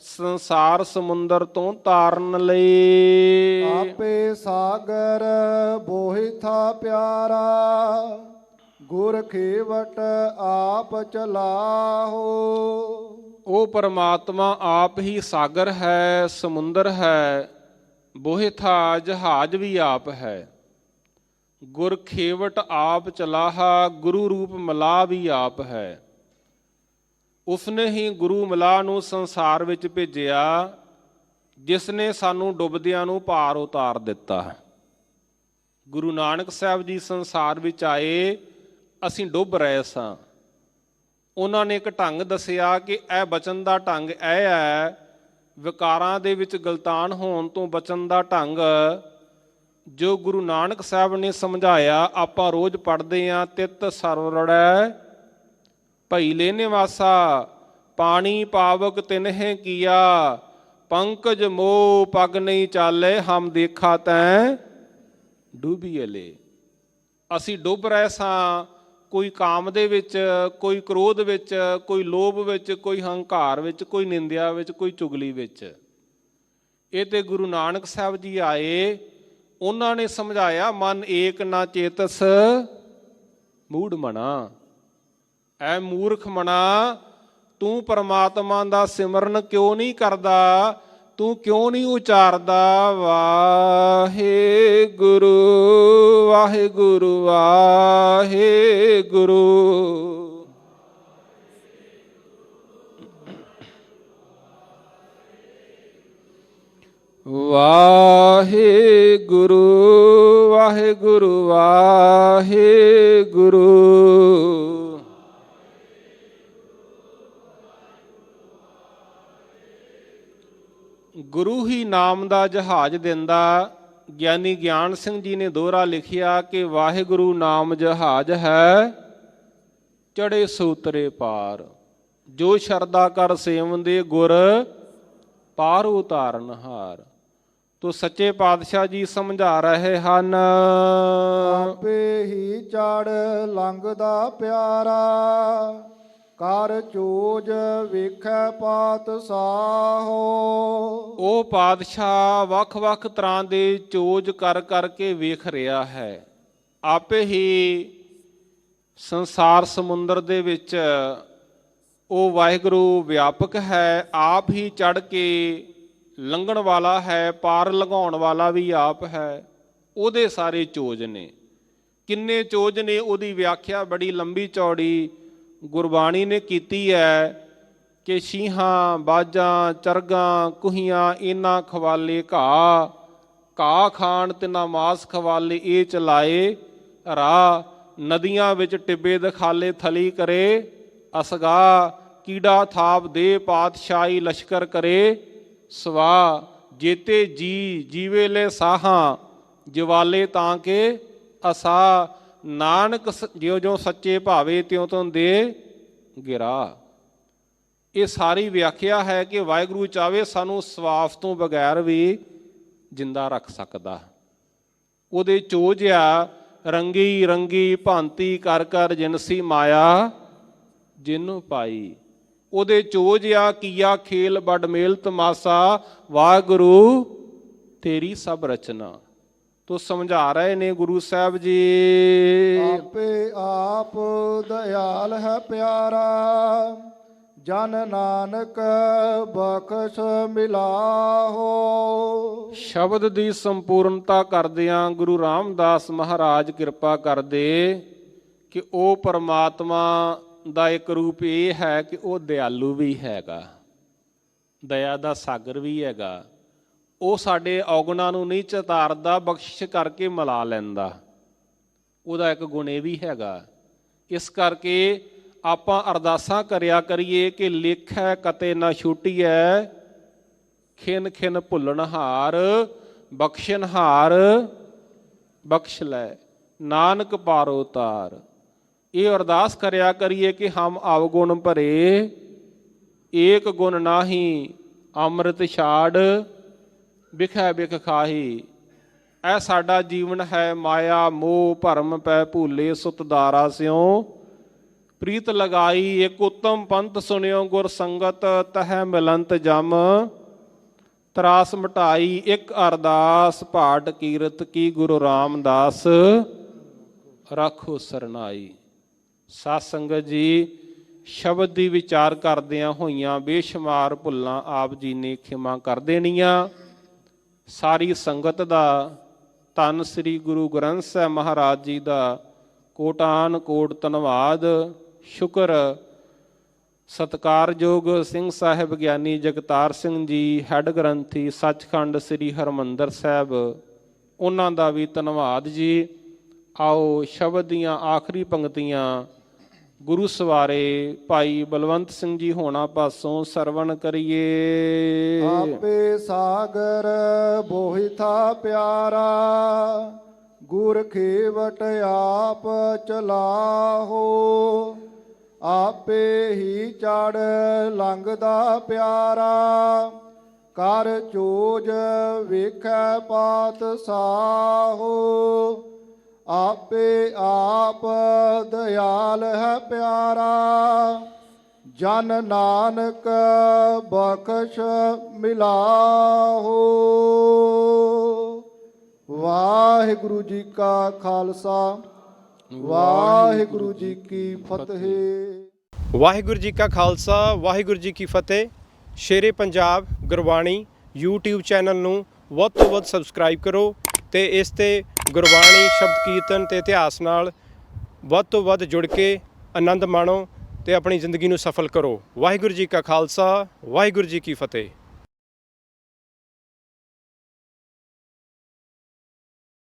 ਸੰਸਾਰ ਸਮੁੰਦਰ ਤੋਂ ਤਾਰਨ ਲਈ। ਆਪੇ ਸਾਗਰ ਬੋਹਿਥਾ ਪਿਆਰਾ, ਗੁਰ ਖੇਵਟ ਆਪ ਚਲਾਹੋ। ਉਹ ਪਰਮਾਤਮਾ ਆਪ ਹੀ ਸਾਗਰ ਹੈ, ਸਮੁੰਦਰ ਹੈ, ਬੋਹਿਥਾ ਜਹਾਜ਼ ਵੀ ਆਪ ਹੈ। ਗੁਰ ਖੇਵਟ ਆਪ ਚਲਾਹਾ, ਗੁਰੂ ਰੂਪ ਮਲਾਹ ਵੀ ਆਪ ਹੈ। ਉਸਨੇ ਹੀ ਗੁਰੂ ਮਲਾਹ ਨੂੰ ਸੰਸਾਰ ਵਿੱਚ ਭੇਜਿਆ, ਜਿਸ ਨੇ ਸਾਨੂੰ ਡੁੱਬਦਿਆਂ ਨੂੰ ਪਾਰ ਉਤਾਰ ਦਿੱਤਾ। ਗੁਰੂ ਨਾਨਕ ਸਾਹਿਬ ਜੀ ਸੰਸਾਰ ਵਿੱਚ ਆਏ, ਅਸੀਂ ਡੁੱਬ ਰਹੇ ਸਾਂ। ਉਹਨਾਂ ਨੇ ਇੱਕ ਢੰਗ ਦੱਸਿਆ ਕਿ ਇਹ ਬਚਨ ਦਾ ਢੰਗ ਇਹ ਹੈ ਵਿਕਾਰਾਂ ਦੇ ਵਿੱਚ ਗਲਤਾਨ ਹੋਣ ਤੋਂ ਬਚਣ ਦਾ ਢੰਗ ਜੋ ਗੁਰੂ ਨਾਨਕ ਸਾਹਿਬ ਨੇ ਸਮਝਾਇਆ ਆਪਾਂ ਰੋਜ਼ ਪੜ੍ਹਦੇ ਹਾਂ। ਤਿਤ ਸਰਵਰੜੈ ਭਈ ਲੈ ਨਿਵਾਸਾ, ਪਾਣੀ ਪਾਵਕ ਤਿਨਹਿ ਕੀਆ, ਪੰਕਜ ਮੋਹ ਪਗ ਨਹੀਂ ਚਾਲੇ, ਹਮ ਦੇਖਾ ਤੈਂ ਡੂਬੀਏ ਲੈ। ਅਸੀਂ ਡੁੱਬ ਰਹੇ ਸਾਂ, ਕੋਈ ਕਾਮ ਦੇ ਵਿੱਚ, ਕੋਈ ਕ੍ਰੋਧ ਵਿੱਚ, ਕੋਈ ਲੋਭ ਵਿੱਚ, ਕੋਈ ਹੰਕਾਰ ਵਿੱਚ, ਕੋਈ ਨਿੰਦਿਆ ਵਿੱਚ, ਕੋਈ ਚੁਗਲੀ ਵਿੱਚ। ਇਹ ਤੇ ਗੁਰੂ ਨਾਨਕ ਸਾਹਿਬ ਜੀ ਆਏ, ਉਹਨਾਂ ਨੇ ਸਮਝਾਇਆ ਮਨ ਏਕ ਨਾ ਚੇਤਸ ਮੂੜ ਮਨਾ। ਐ ਮੂਰਖ ਮਨਾ, ਤੂੰ ਪਰਮਾਤਮਾ ਦਾ ਸਿਮਰਨ ਕਿਉਂ ਨਹੀਂ ਕਰਦਾ? ਤੂੰ ਕਿਉਂ ਨਹੀਂ ਉਚਾਰਦਾ ਵਾਹਿਗੁਰੂ ਵਾਹਿਗੁਰੂ ਵਾਹਿਗੁਰੂ। ਵਾਹਿਗੁਰੂ ਵਾਹਿਗੁਰੂ ਵਾਹਿਗੁਰੂ। ਗੁਰੂ ਹੀ ਨਾਮ ਦਾ ਜਹਾਜ਼ ਦਿੰਦਾ। ਗਿਆਨੀ ਗਿਆਨ ਸਿੰਘ ਜੀ ਨੇ ਦੋਹਰਾ ਲਿਖਿਆ ਕਿ ਵਾਹਿਗੁਰੂ ਨਾਮ ਜਹਾਜ਼ ਹੈ, ਚੜੇ ਸੂਤਰੇ ਪਾਰ। ਜੋ ਸ਼ਰਧਾ ਕਰ ਸੇਵੰਦੇ ਗੁਰ, ਪਾਰ ਉਤਾਰਨ ਹਾਰ। ਤੋ ਸੱਚੇ ਪਾਤਸ਼ਾਹ ਜੀ ਸਮਝਾ ਰਹੇ ਹਨ, ਆਪੇ ਹੀ ਚੜ ਲੰਘਦਾ ਪਿਆਰਾ, ਕਰ ਚੋਜ ਵੇਖੈ ਪਾਤ ਸਾਹੋ। ਉਹ ਪਾਤਸ਼ਾਹ ਵੱਖ-ਵੱਖ ਤਰ੍ਹਾਂ ਦੇ ਚੋਜ ਕਰ ਕਰਕੇ ਵੇਖ ਰਿਹਾ ਹੈ। ਆਪੇ ਹੀ ਸੰਸਾਰ ਸਮੁੰਦਰ ਦੇ ਵਿੱਚ ਉਹ ਵਾਹਿਗੁਰੂ ਵਿਆਪਕ ਹੈ, ਆਪ ਹੀ ਚੜ੍ਹ ਕੇ ਲੰਘਣ ਵਾਲਾ ਹੈ, ਪਾਰ ਲੰਘਾਉਣ ਵਾਲਾ ਵੀ ਆਪ ਹੈ। ਉਹਦੇ ਸਾਰੇ ਚੋਜ ਨੇ। ਕਿੰਨੇ ਚੋਜ ਨੇ ਉਹਦੀ ਵਿਆਖਿਆ ਬੜੀ ਲੰਬੀ ਚੌੜੀ ਗੁਰਬਾਣੀ ਨੇ ਕੀਤੀ ਹੈ ਕਿ ਸ਼ੀਹਾਂ ਬਾਜਾਂ ਚਰਗਾਂ ਕੁਹੀਆਂ ਇਹਨਾਂ ਖਵਾਲੇ ਘਾਹ, ਘਾਹ ਖਾਣ ਤਿਨਾ ਮਾਸ ਖਵਾਲੇ ਇਹ ਚਲਾਏ ਰਾਹ। ਨਦੀਆਂ ਵਿੱਚ ਟਿੱਬੇ ਦਖਾਲੇ ਥਲੀ ਕਰੇ ਅਸਗਾ, ਕੀੜਾ ਥਾਪ ਦੇ ਪਾਤਸ਼ਾਹੀ ਲਸ਼ਕਰ ਕਰੇ ਸਵਾ। ਜੇਤੇ ਜੀ ਜੀਵੇ ਲੈ ਸਾਹਾਂ, ਜਵਾਲੇ ਤਾਂ ਕੇ ਅਸਾ। ਨਾਨਕ ਜਿਉ ਜਿਉ ਸੱਚੇ ਭਾਵੇ ਤਿਉ ਤਿਉ ਦੇ ਗਿਰਾ। ਇਹ ਸਾਰੀ ਵਿਆਖਿਆ ਹੈ ਕਿ ਵਾਹਿਗੁਰੂ ਚਾਹੇ ਸਾਨੂੰ ਸਵਾਸ ਤੋਂ ਬਗੈਰ ਵੀ ਜਿੰਦਾ ਰੱਖ ਸਕਦਾ। ਉਹਦੇ ਚੋਜ ਆ ਰੰਗੀ ਰੰਗੀ ਭਾਂਤੀ ਕਰ ਕਰ ਜਿਨਸੀ ਮਾਇਆ ਜਿਹਨੂੰ ਪਾਈ। ਉਹਦੇ ਚੋਜ ਆ ਕੀਆ ਖੇਲ ਬੜ ਮੇਲ ਤਮਾਸਾ, ਵਾਹਿਗੁਰੂ ਤੇਰੀ ਸਭ ਰਚਨਾ। ਤੋ ਸਮਝਾ ਰਹੇ ਨੇ ਗੁਰੂ ਸਾਹਿਬ ਜੀ, ਆਪੇ ਆਪ ਦਇਆਲ ਹੈ ਪਿਆਰਾ, ਜਨ ਨਾਨਕ ਬਖਸ਼ ਮਿਲਾਹੋ। ਸ਼ਬਦ ਦੀ ਸੰਪੂਰਨਤਾ ਕਰਦਿਆਂ ਗੁਰੂ ਰਾਮਦਾਸ ਮਹਾਰਾਜ ਕਿਰਪਾ ਕਰਦੇ ਕਿ ਉਹ ਪਰਮਾਤਮਾ ਦਾ ਇੱਕ ਰੂਪ ਇਹ ਹੈ ਕਿ ਉਹ ਦਿਆਲੂ ਵੀ ਹੈਗਾ, ਦਇਆ ਦਾ ਸਾਗਰ ਵੀ ਹੈਗਾ। ਉਹ ਸਾਡੇ ਔਗੁਣਾਂ ਨੂੰ ਨਹੀਂ ਚਿਤਾਰਦਾ, ਬਖਸ਼ਿਸ਼ ਕਰਕੇ ਮਿਲਾ ਲੈਂਦਾ। ਉਹਦਾ ਇੱਕ ਗੁਣ ਇਹ ਵੀ ਹੈਗਾ। ਇਸ ਕਰਕੇ ਆਪਾਂ ਅਰਦਾਸਾਂ ਕਰਿਆ ਕਰੀਏ ਕਿ ਲੇਖੈ ਕਤੇ ਨਾ ਛੁਟੀਐ, ਖਿਨ ਖਿਨ ਭੁੱਲਣਹਾਰ, ਬਖਸ਼ਣਹਾਰ ਬਖਸ਼ ਲੈ, ਨਾਨਕ ਪਾਰੋ ਤਾਰ। ਇਹ ਅਰਦਾਸ ਕਰਿਆ ਕਰੀਏ ਕਿ ਹਮ ਅਵਗੁਣ ਭਰੇ, ਏਕ ਗੁਣ ਨਾਹੀ ਅੰਮ੍ਰਿਤ ਛਾੜ, ਬਿਖੈ ਬਿਖ ਖਾਹੀ। ਇਹ ਸਾਡਾ ਜੀਵਨ ਹੈ। ਮਾਇਆ ਮੋਹ ਭਰਮ ਪੈ ਭੂਲੇ, ਸੁਤ ਦਾਰਾ ਸਿਉ ਪ੍ਰੀਤ ਲਗਾਈ। ਇੱਕ ਉੱਤਮ ਪੰਥ ਸੁਣਿਓ ਗੁਰ ਸੰਗਤ, ਤਹਿ ਮਿਲੰਤ ਜਮ ਤਰਾਸ ਮਟਾਈ। ਇੱਕ ਅਰਦਾਸ ਭਾਟ ਕੀਰਤ ਕੀ, ਗੁਰੂ ਰਾਮਦਾਸ ਰੱਖੋ ਸਰਨਾਈ। ਸਾਧ ਸੰਗਤ ਜੀ, ਸ਼ਬਦ ਦੀ ਵਿਚਾਰ ਕਰਦਿਆਂ ਹੋਈਆਂ ਬੇਸ਼ੁਮਾਰ ਭੁੱਲਾਂ ਆਪ ਜੀ ਨੇ ਖਿਮਾ ਕਰ ਦੇਣੀਆਂ। ਸਾਰੀ ਸੰਗਤ ਦਾ ਧੰਨ ਸ੍ਰੀ ਗੁਰੂ ਗ੍ਰੰਥ ਸਾਹਿਬ ਮਹਾਰਾਜ ਜੀ ਦਾ ਕੋਟਾਨ ਕੋਟ ਧੰਨਵਾਦ, ਸ਼ੁਕਰ। ਸਤਿਕਾਰਯੋਗ ਸਿੰਘ ਸਾਹਿਬ ਗਿਆਨੀ ਜਗਤਾਰ ਸਿੰਘ ਜੀ, ਹੈੱਡ ਗ੍ਰੰਥੀ ਸੱਚਖੰਡ ਸ੍ਰੀ ਹਰਿਮੰਦਰ ਸਾਹਿਬ, ਉਹਨਾਂ ਦਾ ਵੀ ਧੰਨਵਾਦ ਜੀ। ਆਓ ਸ਼ਬਦ ਦੀਆਂ ਆਖਰੀ ਪੰਕਤੀਆਂ ਗੁਰੂ ਸਵਾਰੇ ਭਾਈ ਬਲਵੰਤ ਸਿੰਘ ਜੀ ਹੋਣਾ ਪਾਸੋਂ ਸਰਵਣ ਕਰੀਏ। ਆਪੇ ਸਾਗਰ ਬੋਹਿਥਾ ਪਿਆਰਾ, ਗੁਰ ਖੇਵਟ ਆਪ ਚਲਾਹੋ। ਆਪੇ ਹੀ ਚੜ ਲੰਘਦਾ ਪਿਆਰਾ, ਕਰ ਚੋਜ ਵੇਖੈ ਪਾਤ ਸਾਹੋ। ਆਪੇ ਆਪ ਦਇਆਲ ਹੈ ਪਿਆਰਾ, ਜਨ ਨਾਨਕ ਬਖਸ਼ ਮਿਲਾਹੋ। ਵਾਹਿਗੁਰੂ ਜੀ ਕਾ ਖਾਲਸਾ, ਵਾਹਿਗੁਰੂ ਜੀ ਕੀ ਫਤਿਹ। ਵਾਹਿਗੁਰੂ ਜੀ ਕਾ ਖਾਲਸਾ, ਵਾਹਿਗੁਰੂ ਜੀ ਕੀ ਫਤਿਹ। ਸ਼ੇਰੇ ਪੰਜਾਬ ਗੁਰਬਾਣੀ YouTube ਚੈਨਲ ਨੂੰ ਵੱਧ ਤੋਂ ਵੱਧ ਸਬਸਕ੍ਰਾਈਬ ਕਰੋ ਤੇ ਇਸ ਤੇ ਗੁਰਬਾਣੀ ਸ਼ਬਦ ਕੀਰਤਨ ਤੇ ਇਤਿਹਾਸ ਨਾਲ ਵੱਧ ਤੋਂ ਵੱਧ ਜੁੜ ਕੇ ਆਨੰਦ ਮਾਣੋ ਤੇ ਆਪਣੀ ਜ਼ਿੰਦਗੀ ਨੂੰ ਸਫਲ ਕਰੋ। ਵਾਹਿਗੁਰੂ ਜੀ ਕਾ ਖਾਲਸਾ, ਵਾਹਿਗੁਰੂ ਜੀ ਕੀ ਫਤਿਹ।